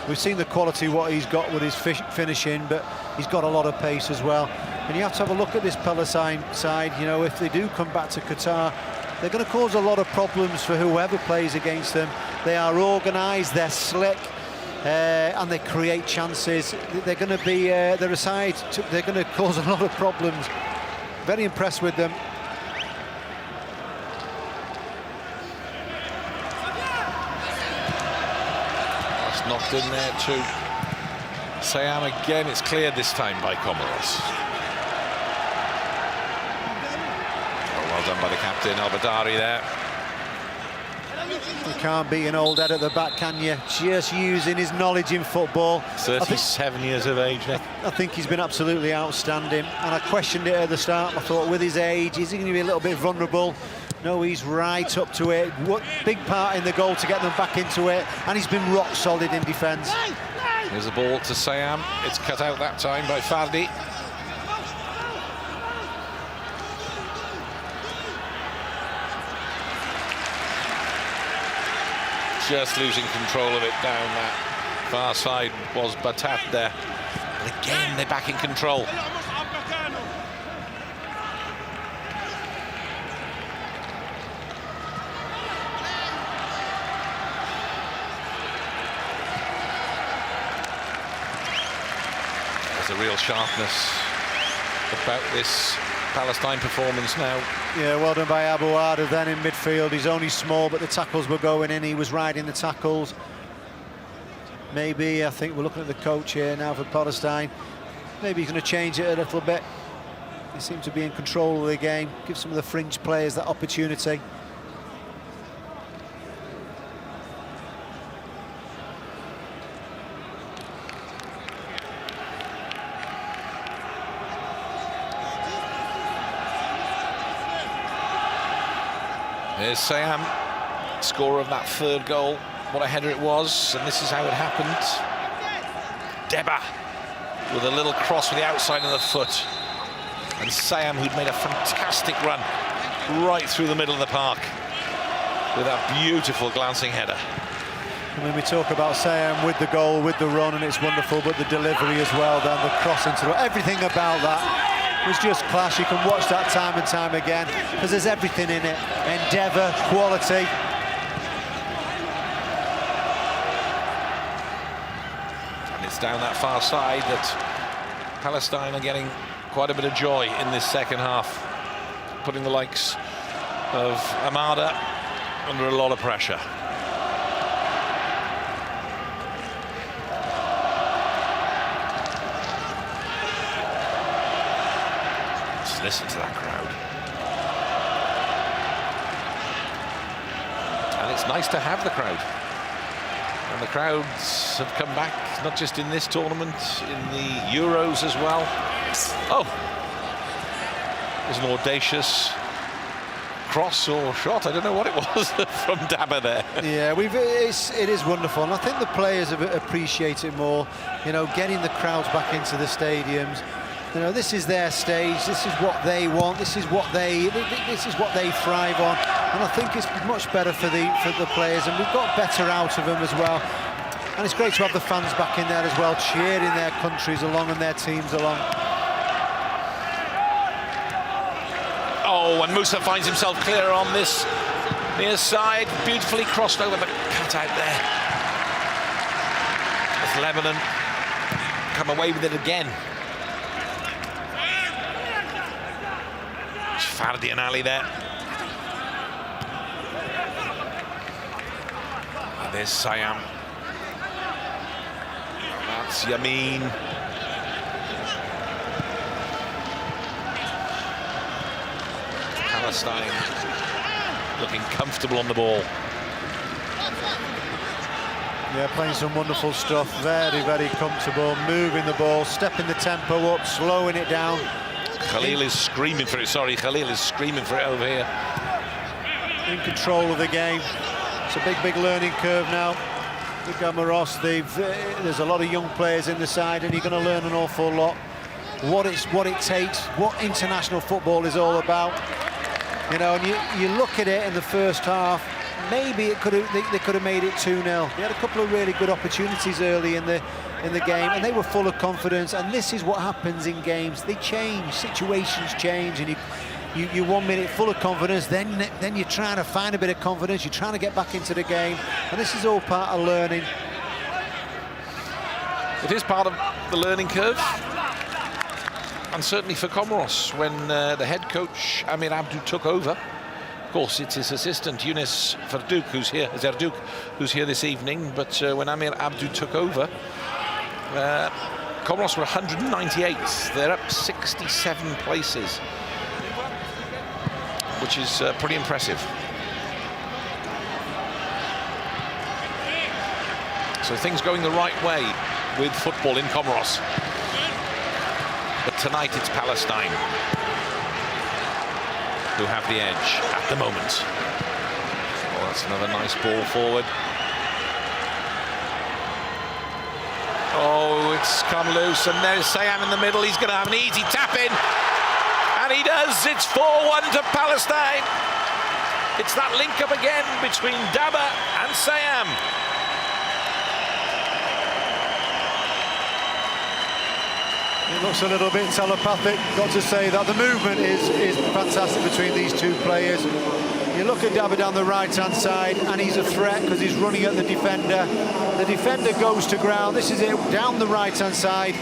We've seen the quality what he's got with his finishing, but he's got a lot of pace as well. And you have to have a look at this Palestine side. You know, if they do come back to Qatar, they're going to cause a lot of problems for whoever plays against them. They are organised, they're slick, and they create chances. They're going to be, they're a side, they're going to cause a lot of problems. Very impressed with them. That's knocked in there too. Siam again, it's cleared this time by Comoros. Well done by the captain, Al-Badari there. You can't beat an old head at the back, can you? Just using his knowledge in football. 37 years of age, Nick. I think he's been absolutely outstanding. And I questioned it at the start. I thought, with his age, is he going to be a little bit vulnerable? No, he's right up to it. What big part in the goal to get them back into it. And he's been rock solid in defence. Here's the ball to Siam. It's cut out that time by Fardi. Just losing control of it down that far side was Batat there. And again, they're back in control. There's a real sharpness about this Palestine performance now. Yeah, well done by Abu Arda then in midfield. He's only small, but the tackles were going in. He was riding the tackles. Maybe, I think we're looking at the coach here now for Palestine. Maybe he's going to change it a little bit. He seems to be in control of the game. Give some of the fringe players that opportunity. There's Sayam, scorer of that third goal. What a header it was, and this is how it happened. Deba with a little cross with the outside of the foot. And Sayam, who'd made a fantastic run right through the middle of the park with that beautiful glancing header. I mean, we talk about Sayam with the goal, with the run, and it's wonderful, but the delivery as well, then the cross into the... Everything about that was just class. You can watch that time and time again, because there's everything in it. Endeavour, quality. And it's down that far side that Palestine are getting quite a bit of joy in this second half, putting the likes of Amada under a lot of pressure. Just listen to that crowd. And it's nice to have the crowd. And the crowds have come back, not just in this tournament, in the Euros as well. Oh, there's an audacious cross or shot, I don't know what it was, from Daba there. Yeah, it is wonderful, and I think the players have appreciated more, you know, getting the crowds back into the stadiums. You know, this is their stage, this is what they want, this is what they thrive on, and I think it's much better for the players, and we've got better out of them as well. And it's great to have the fans back in there as well, cheering their countries along and their teams along. Oh, and Musa finds himself clear on this near side, beautifully crossed over the cutout there. As Lebanon come away with it again. Fardi and Ali there. And there's Sayam. That's Yamin. Palestine looking comfortable on the ball. Yeah, playing some wonderful stuff. Very, very comfortable, moving the ball, stepping the tempo up, slowing it down. Khalil is screaming for it. Sorry, Khalil is screaming for it over here. In control of the game. It's a big, big learning curve now. The Comoros, there's a lot of young players in the side, and you're going to learn an awful lot. What it takes, what international football is all about. You know, and you look at it in the first half, maybe they could have made it 2-0. They had a couple of really good opportunities early in the game, and they were full of confidence. And this is what happens in games. They change, situations change, and you 1 minute full of confidence, then you're trying to find a bit of confidence, you're trying to get back into the game, and this is all part of learning. It is part of the learning curve. And certainly for Comoros, when the head coach Amir Abdou took over, of course it's his assistant Younes Zerdouk who's here this evening, but when Amir Abdou took over, Comoros were 198th. They're up 67 places, which is pretty impressive. So things going the right way with football in Comoros. But tonight it's Palestine who have the edge at the moment. Oh, that's another nice ball forward. Oh, it's come loose, and there's Sayam in the middle. He's going to have an easy tap in, and he does. It's 4-1 to Palestine. It's that link up again between Daba and Sayam. It looks a little bit telepathic. Got to say that the movement is fantastic between these two players. You look at Daba down the right-hand side, and he's a threat because he's running at the defender. The defender goes to ground. This is it, down the right-hand side.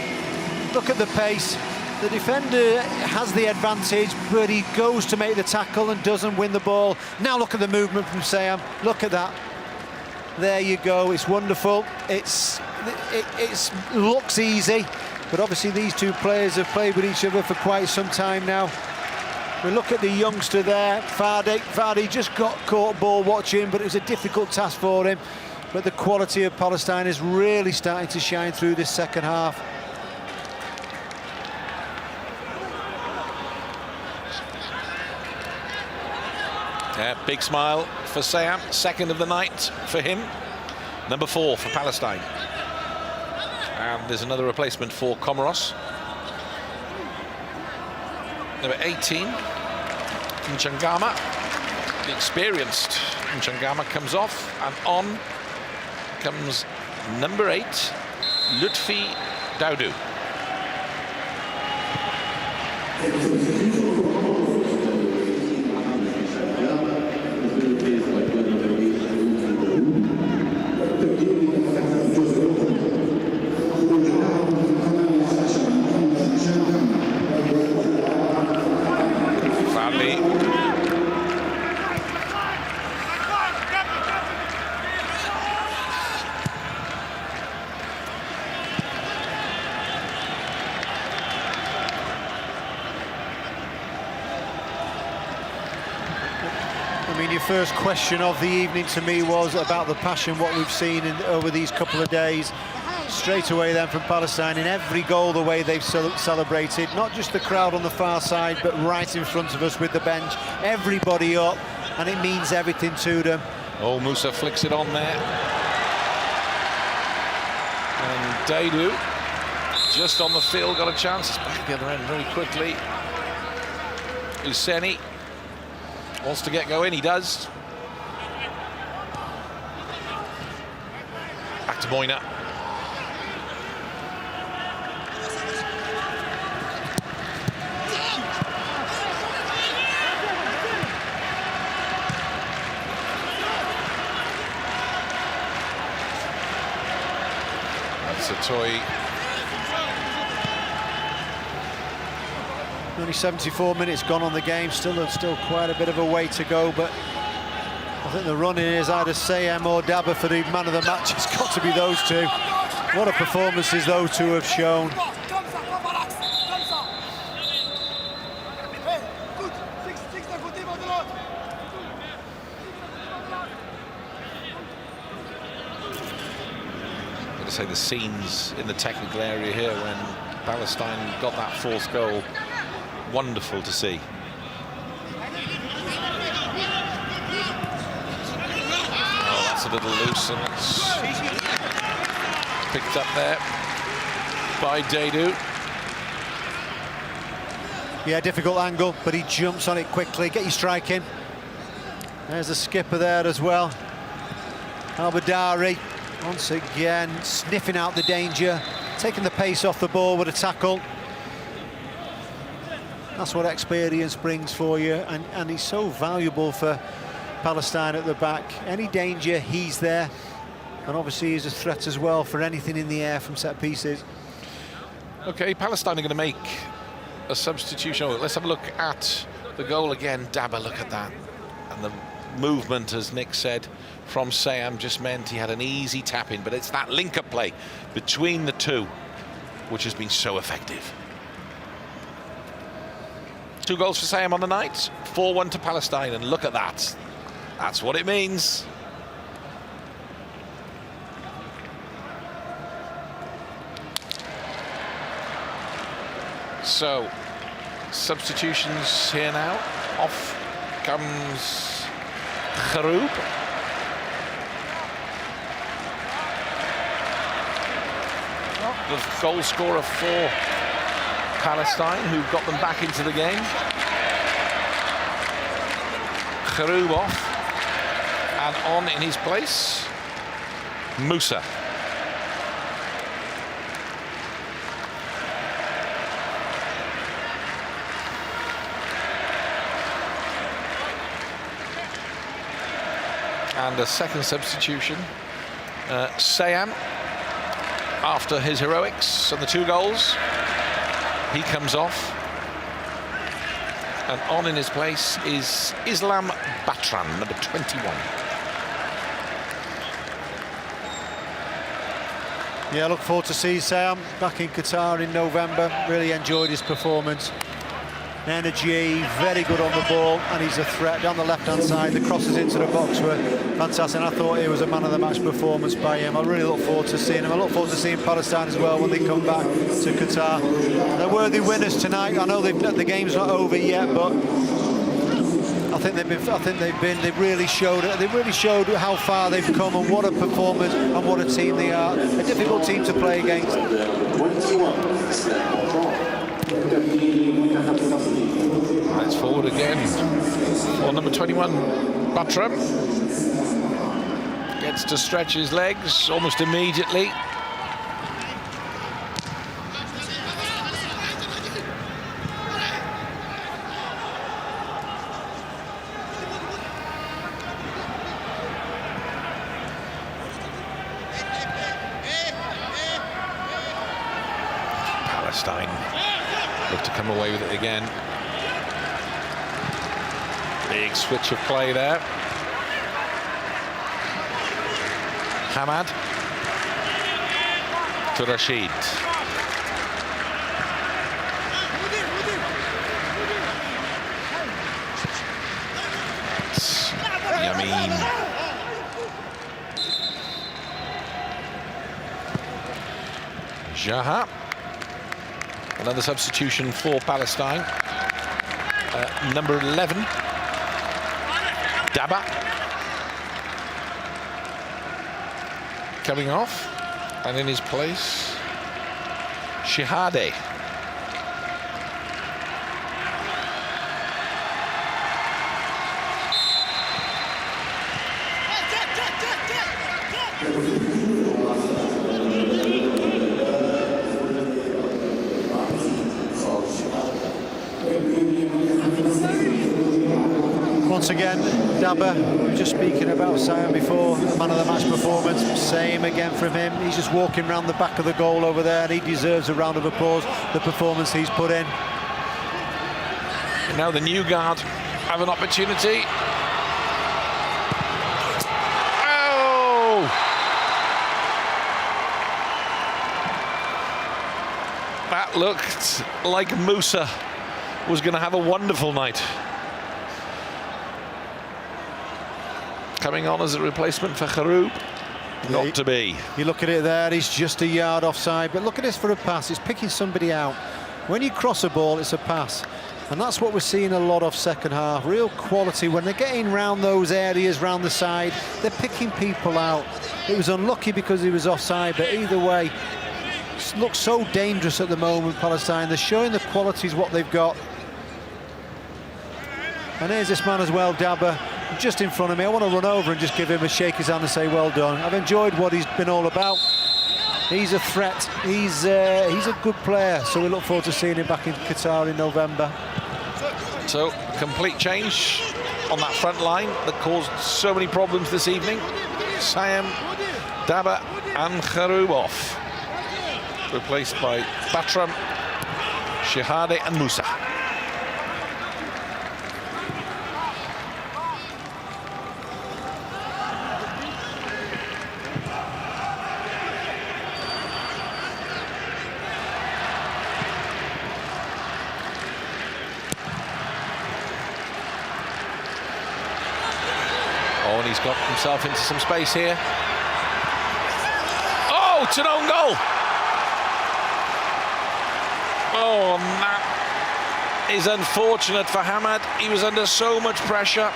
Look at the pace. The defender has the advantage, but he goes to make the tackle and doesn't win the ball. Now look at the movement from Sayam. Look at that. There you go. It's wonderful. It looks easy, but obviously these two players have played with each other for quite some time now. We look at the youngster there, Vardy. Vardy just got caught ball watching, but it was a difficult task for him. But the quality of Palestine is really starting to shine through this second half. Yeah, big smile for Sayam, second of the night for him. Number 4 for Palestine. And there's another replacement for Comoros. Number 18, Nchangama. The experienced Nchangama comes off, and on comes number 8, Lutfi Daudu. First question of the evening to me was about the passion, what we've seen over these couple of days. Straight away then from Palestine, in every goal, the way they've celebrated, not just the crowd on the far side, but right in front of us with the bench, everybody up, and it means everything to them. Oh, Musa flicks it on there. And Daidu, just on the field, got a chance. It's back at the other end very quickly. Useni wants to get going, he does. Back to Moina. That's a toy. Only 74 minutes gone on the game, still quite a bit of a way to go, but I think the running is either Sayam or Daba for the man of the match. It's got to be those two. What a performances those two have shown. I'm going to say the scenes in the technical area here when Palestine got that 4th goal. Wonderful to see. Oh, that's a little loose, and it's picked up there by Daidu. Yeah, difficult angle, but he jumps on it quickly. Get your strike in. There's the skipper there as well. Al-Badari, once again, sniffing out the danger, taking the pace off the ball with a tackle. That's what experience brings for you, and he's so valuable for Palestine at the back. Any danger, he's there, and obviously he's a threat as well for anything in the air from set pieces. Okay, Palestine are going to make a substitution. Oh, let's have a look at the goal again. Daba, look at that. And the movement, as Nick said, from Sayam just meant he had an easy tap in, but it's that link-up play between the two which has been so effective. 2 goals for Sayam on the night, 4-1 to Palestine, and look at that. That's what it means. So, substitutions here now. Off comes Kharoub. The goal scorer for Palestine, who got them back into the game. Kharoub off, and on in his place, Musa. And a second substitution, Sayam, after his heroics and the 2 goals. He comes off. And on in his place is Islam Batran, number 21. Yeah, I look forward to seeing Sam back in Qatar in November. Really enjoyed his performance. Energy, very good on the ball, and he's a threat down the left-hand side. The crosses into the box were fantastic. I thought it was a man-of-the-match performance by him. I really look forward to seeing him. I look forward to seeing Palestine as well when they come back to Qatar. They're worthy winners tonight. I know the game's not over yet, but I think they've really showed it. They really showed how far they've come and what a performance and what a team they are. A difficult team to play against. Let's forward again. Well, number 21, Batram, gets to stretch his legs almost immediately. Palestine look to come away with it again. Big switch of play there. Hamad to Rashid. Yamin. Jaha. Another substitution for Palestine. Number 11. Daba coming off, and in his place, Shihade. Once again, Daba, we were just speaking about Sam before, man of the match performance, same again from him. He's just walking around the back of the goal over there, and he deserves a round of applause, the performance he's put in. Now the new guard have an opportunity. Oh! That looked like Musa was going to have a wonderful night. Coming on as a replacement for Kharoub, not to be. You look at it there, he's just a yard offside, but look at this for a pass. It's picking somebody out. When you cross a ball, it's a pass. And that's what we're seeing a lot of second half. Real quality. When they're getting round those areas, round the side, they're picking people out. It was unlucky because he was offside, but either way, it looks so dangerous at the moment, Palestine. They're showing the qualities, what they've got. And here's this man as well, Daba, just in front of me. I want to run over and just give him a shake his hand and say well done. I've enjoyed what he's been all about. He's a threat. He's a good player, so we look forward to seeing him back in Qatar in November. So, complete change on that front line that caused so many problems this evening. Sam, Daba and Kharoub off. Replaced by Batram, Shihade and Musa. Oh, and he's got himself into some space here. Oh, it's an own goal. Oh, and that is unfortunate for Hamad. He was under so much pressure.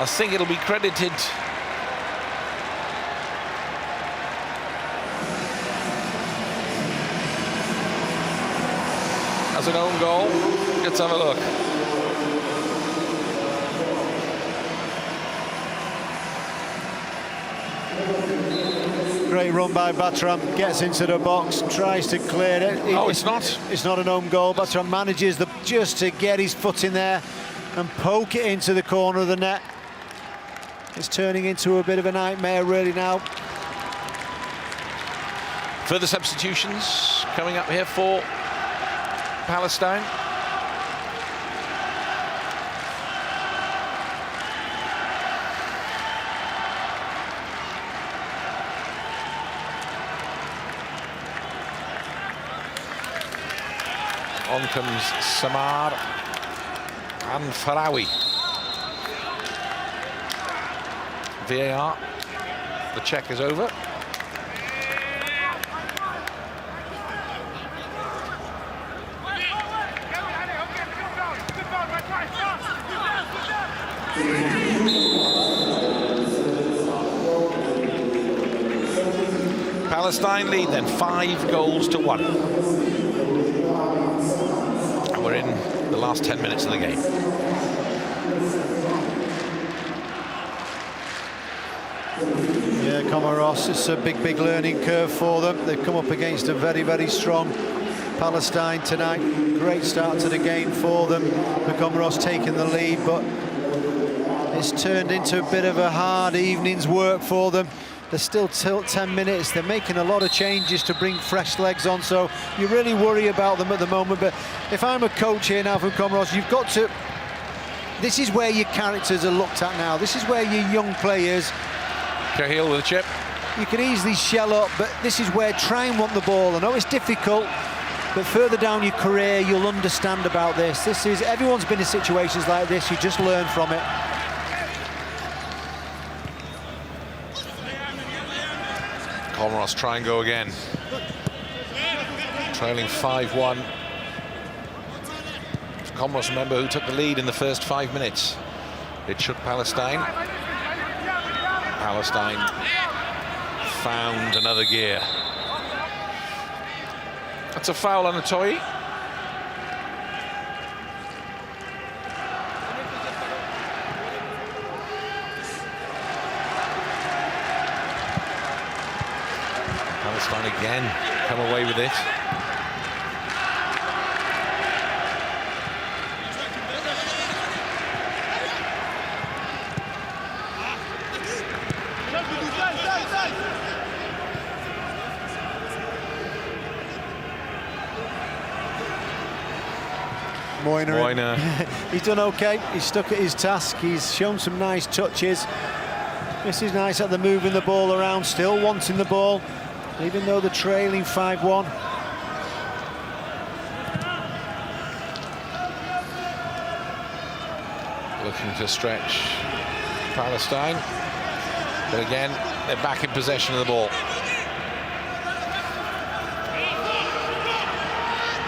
I think it'll be credited as an own goal. Let's have a look. Great run by Batram, gets into the box, tries to clear it. Oh, it's not? It's not an own goal. Batram manages just to get his foot in there and poke it into the corner of the net. It's turning into a bit of a nightmare really now. Further substitutions coming up here for Palestine. On comes Samar and Farawi. VAR. The check is over. Palestine lead then 5-1. And we're in the last 10 minutes of the game. Yeah, Comoros, it's a big learning curve for them. They've come up against a very strong Palestine tonight. Great start to the game for them. The Comoros taking the lead, but it's turned into a bit of a hard evening's work for them. There's still 10 minutes. They're making a lot of changes to bring fresh legs on, so you really worry about them at the moment. But if I'm a coach here now from Comoros, you've got to... This is where your characters are looked at now. This is where your young players... Cahill with a chip. You can easily shell up, but this is where try and want the ball. I know it's difficult, but further down your career, you'll understand about this. Everyone's been in situations like this. You just learn from it. Comoros try and go again. Trailing 5-1. Comoros, remember, who took the lead in the first 5 minutes. It shook Palestine. Palestine found another gear. That's a foul on Atoyi. Palestine again come away with it. Moyner. He's done okay. He's stuck at his task. He's shown some nice touches. This is nice that they're moving the ball around, still wanting the ball, even though they're trailing 5-1. Looking to stretch Palestine, but again, they're back in possession of the ball.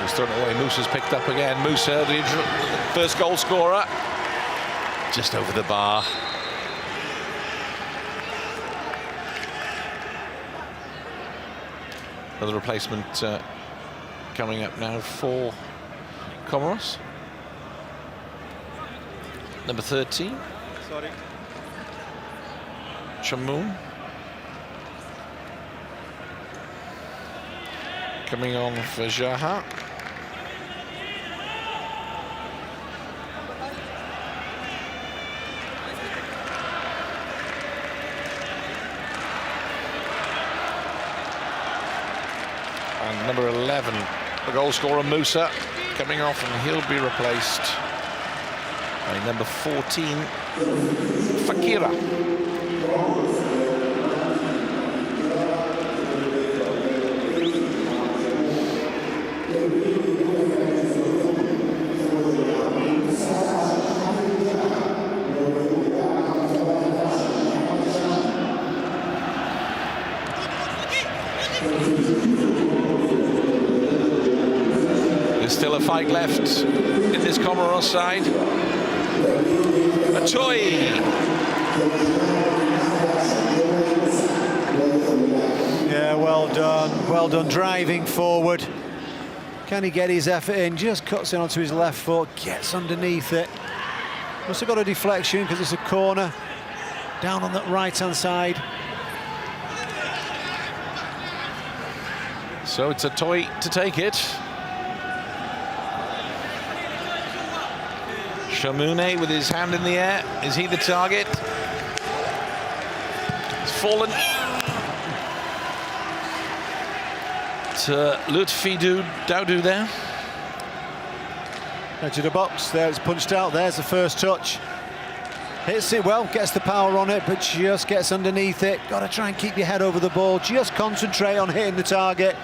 He's thrown it away. Musa's picked up again. Musa, the first goal scorer, just over the bar. Another replacement coming up now for Comoros. Number 13. Sorry. Chamoun. Coming on for Jaha. And number 11, the goal scorer Musa, coming off, and he'll be replaced by number 14, Fakira. There's still a fight left in this Comoros side. Atoyi. Yeah, well done driving forward. Can he get his effort in? Just cuts in onto his left foot, gets underneath it. Must have got a deflection because it's a corner down on that right-hand side. So it's Atoyi to take it. Chamoun with his hand in the air. Is he the target? It's fallen. Lutfi Dowdu there. Edge of the box, there it's punched out, there's the first touch. Hits it well, gets the power on it, but just gets underneath it. Got to try and keep your head over the ball, just concentrate on hitting the target.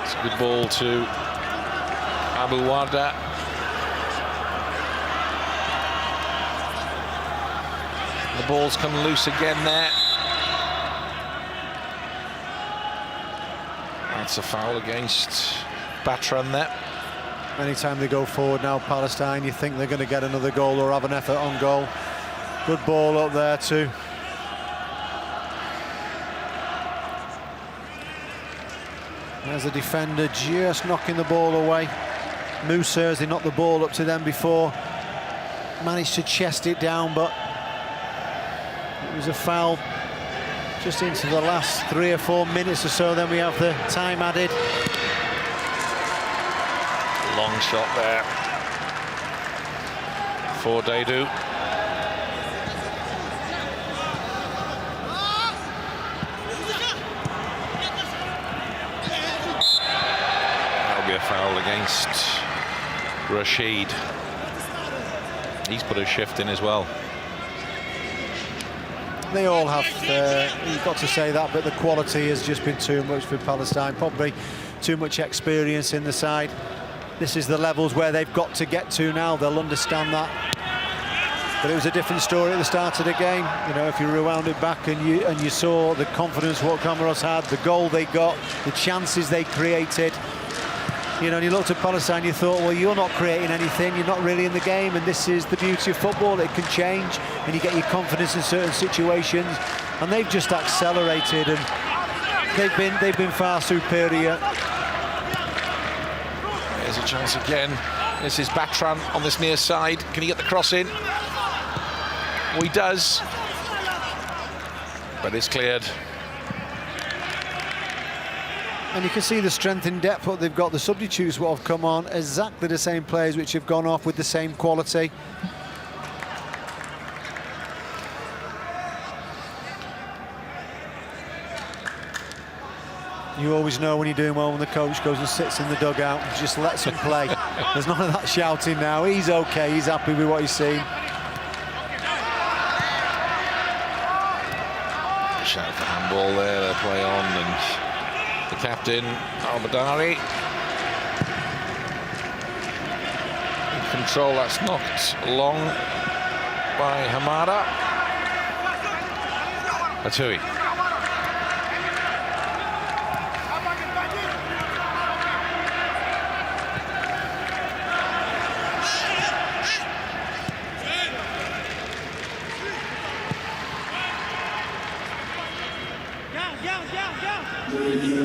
It's a good ball to Abu Warda. The ball's come loose again there. That's a foul against Batran there. Anytime they go forward now, Palestine, you think they're going to get another goal or have an effort on goal. Good ball up there too. There's the defender just knocking the ball away. Musa, as they knocked the ball up to them before, managed to chest it down, but it was a foul just into the last 3 or 4 minutes or so. Then we have the time added. Long shot there for Dadu. That'll be a foul against Rashid. He's put a shift in as well. They all have, you've got to say that, but the quality has just been too much for Palestine. Probably too much experience in the side. This is the levels where they've got to get to now. They'll understand that. But it was a different story at the start of the game. You know, if you rewound it back and you saw the confidence what Comoros had, the goal they got, the chances they created. You know, and you looked at Palestine, you thought, well, you're not creating anything, you're not really in the game, and this is the beauty of football. It can change, and you get your confidence in certain situations, and they've just accelerated, and they've been far superior. There's a chance again. This is Batran on this near side. Can he get the cross in? Well, he does, but it's cleared. And you can see the strength in depth what they've got. The substitutes what have come on, exactly the same players which have gone off with the same quality. You always know when you're doing well when the coach goes and sits in the dugout and just lets him play. There's none of that shouting now. He's okay, he's happy with what he's seen. Shout for handball there, they play on, and the captain, Al-Badari. In control, that's knocked long by Hamada. Atui.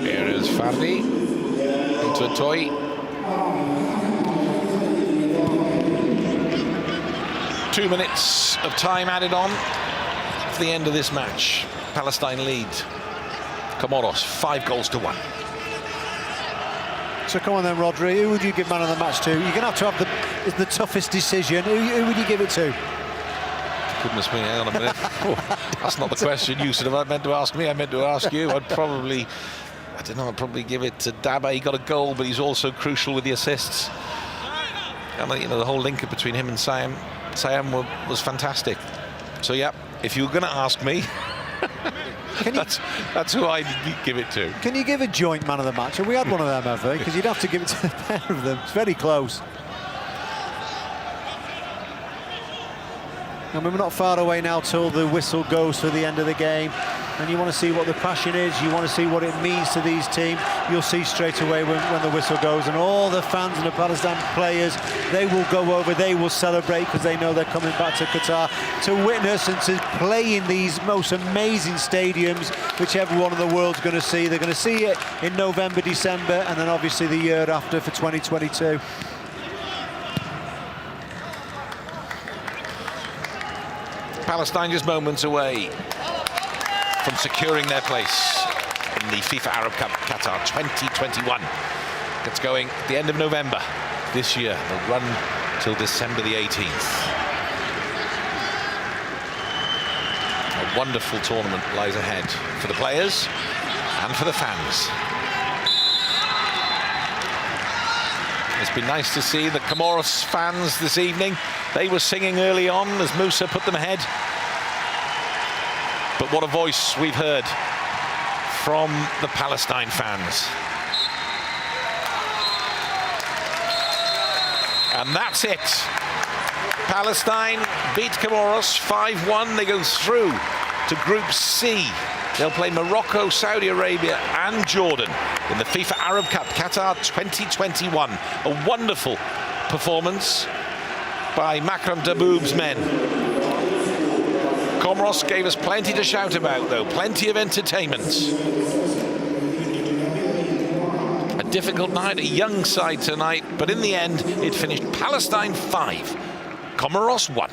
Here is Fardi into a toy. Two minutes of time added on for the end of this match. Palestine lead Comoros 5-1. So come on then, Rodri, who would you give man of the match to? You're going to have the toughest decision. Who would you give it to? Goodness me, hang on a minute. Oh, that's not the question you should have meant to ask me. I meant to ask you. I'd probably give it to Daba. He got a goal, but he's also crucial with the assists. And you know, the whole link between him and Siam was fantastic. So yeah, if you were going to ask me, that's who I'd give it to. Can you give a joint man of the match? Have we had one of them ever? Because you'd have to give it to the pair of them. It's very close. And we're not far away now till the whistle goes for the end of the game. And you want to see what the passion is, you want to see what it means to these teams. You'll see straight away when the whistle goes, and all the fans and the Palestine players, they will go over, they will celebrate because they know they're coming back to Qatar to witness and to play in these most amazing stadiums, which everyone in the world's going to see. They're going to see it in November, December, and then obviously the year after for 2022. Palestine just moments away from securing their place in the FIFA Arab Cup Qatar 2021. It's going at the end of November. this year. They'll run till December the 18th. A wonderful tournament lies ahead for the players and for the fans. It's been nice to see the Comoros fans this evening. They were singing early on as Musa put them ahead. But what a voice we've heard from the Palestine fans. And that's it. Palestine beat Comoros 5-1. They go through to Group C. They'll play Morocco, Saudi Arabia and Jordan in the FIFA Arab Cup, Qatar 2021. A wonderful performance by Makram Daboub's men. Comoros gave us plenty to shout about, though. Plenty of entertainment. A difficult night, a young side tonight, but in the end, it finished Palestine 5, Comoros 1.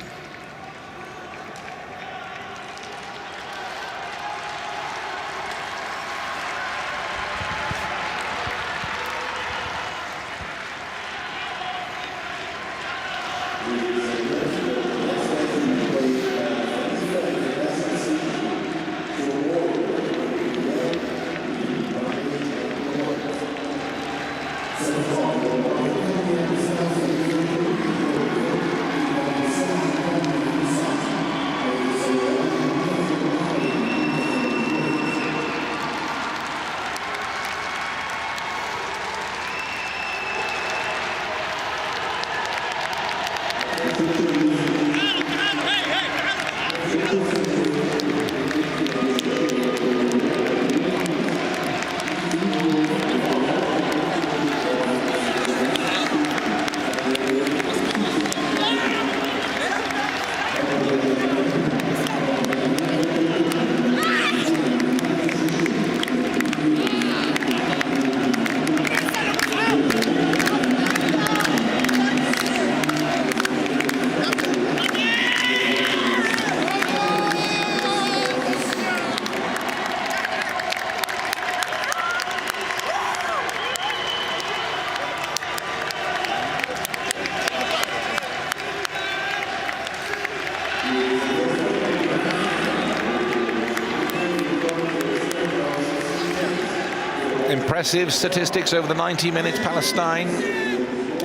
Impressive statistics over the 90 minutes. Palestine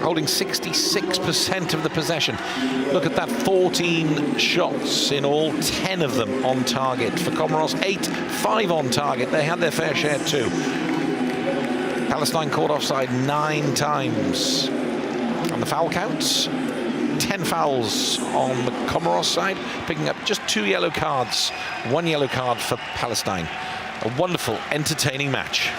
holding 66% of the possession. Look at that, 14 shots in all, 10 of them on target. For Comoros, 8, 5 on target. They had their fair share too. Palestine caught offside 9 times. On the foul counts, 10 fouls on the Comoros side, picking up just 2 yellow cards. 1 yellow card for Palestine. A wonderful, entertaining match.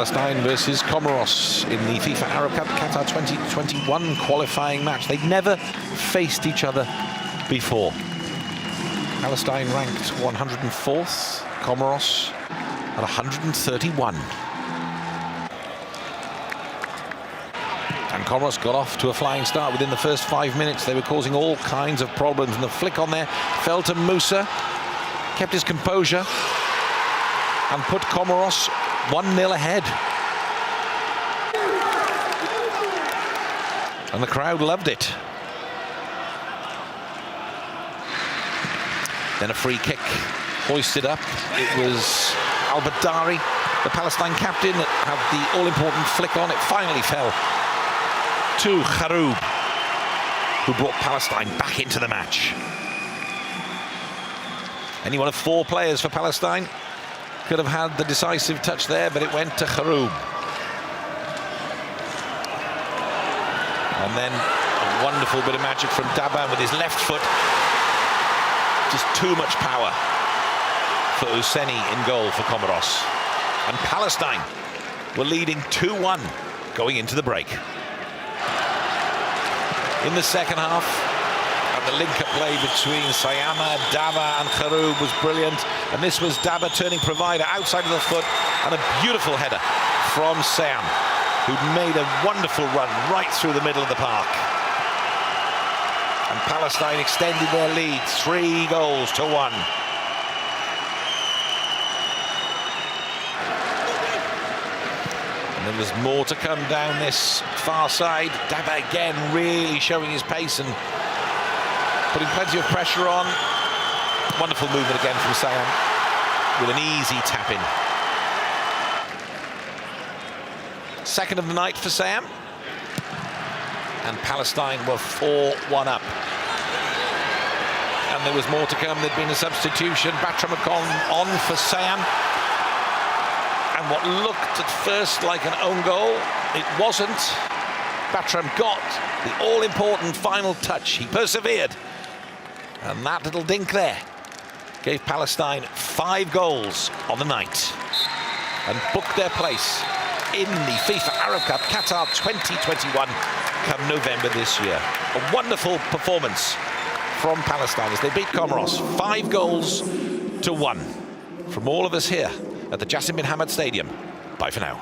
Palestine versus Comoros in the FIFA Arab Cup Qatar 2021 qualifying match. They'd never faced each other before. Palestine ranked 104th, Comoros at 131. And Comoros got off to a flying start within the first 5 minutes. They were causing all kinds of problems, and the flick on there fell to Musa, kept his composure and put Comoros 1-0 ahead. And the crowd loved it. Then a free kick hoisted up. It was Al-Badari, the Palestine captain, that had the all-important flick on. It finally fell to Kharoub, who brought Palestine back into the match. Any one of 4 players for Palestine could have had the decisive touch there, but it went to Kharoub. And then a wonderful bit of magic from Daban with his left foot. Just too much power for Husseini in goal for Comoros. And Palestine were leading 2-1 going into the break. In the second half, and the link-up play between Sayama, Daba and Kharoub was brilliant. And this was Daba turning provider outside of the foot, and a beautiful header from Sayam, who'd made a wonderful run right through the middle of the park. And Palestine extended their lead 3-1. And there was more to come down this far side. Daba again really showing his pace and putting plenty of pressure on. Wonderful movement again from Sayam with an easy tap-in. Second of the night for Sayam. And Palestine were 4-1 up. And there was more to come. There'd been a substitution. Batram had gone on for Sayam. And what looked at first like an own goal, it wasn't. Batram got the all-important final touch. He persevered. And that little dink there gave Palestine 5 goals on the night and booked their place in the FIFA Arab Cup Qatar 2021 come November this year. A wonderful performance from Palestine as they beat Comoros 5-1. From all of us here at the Jassim bin Hamad Stadium, bye for now.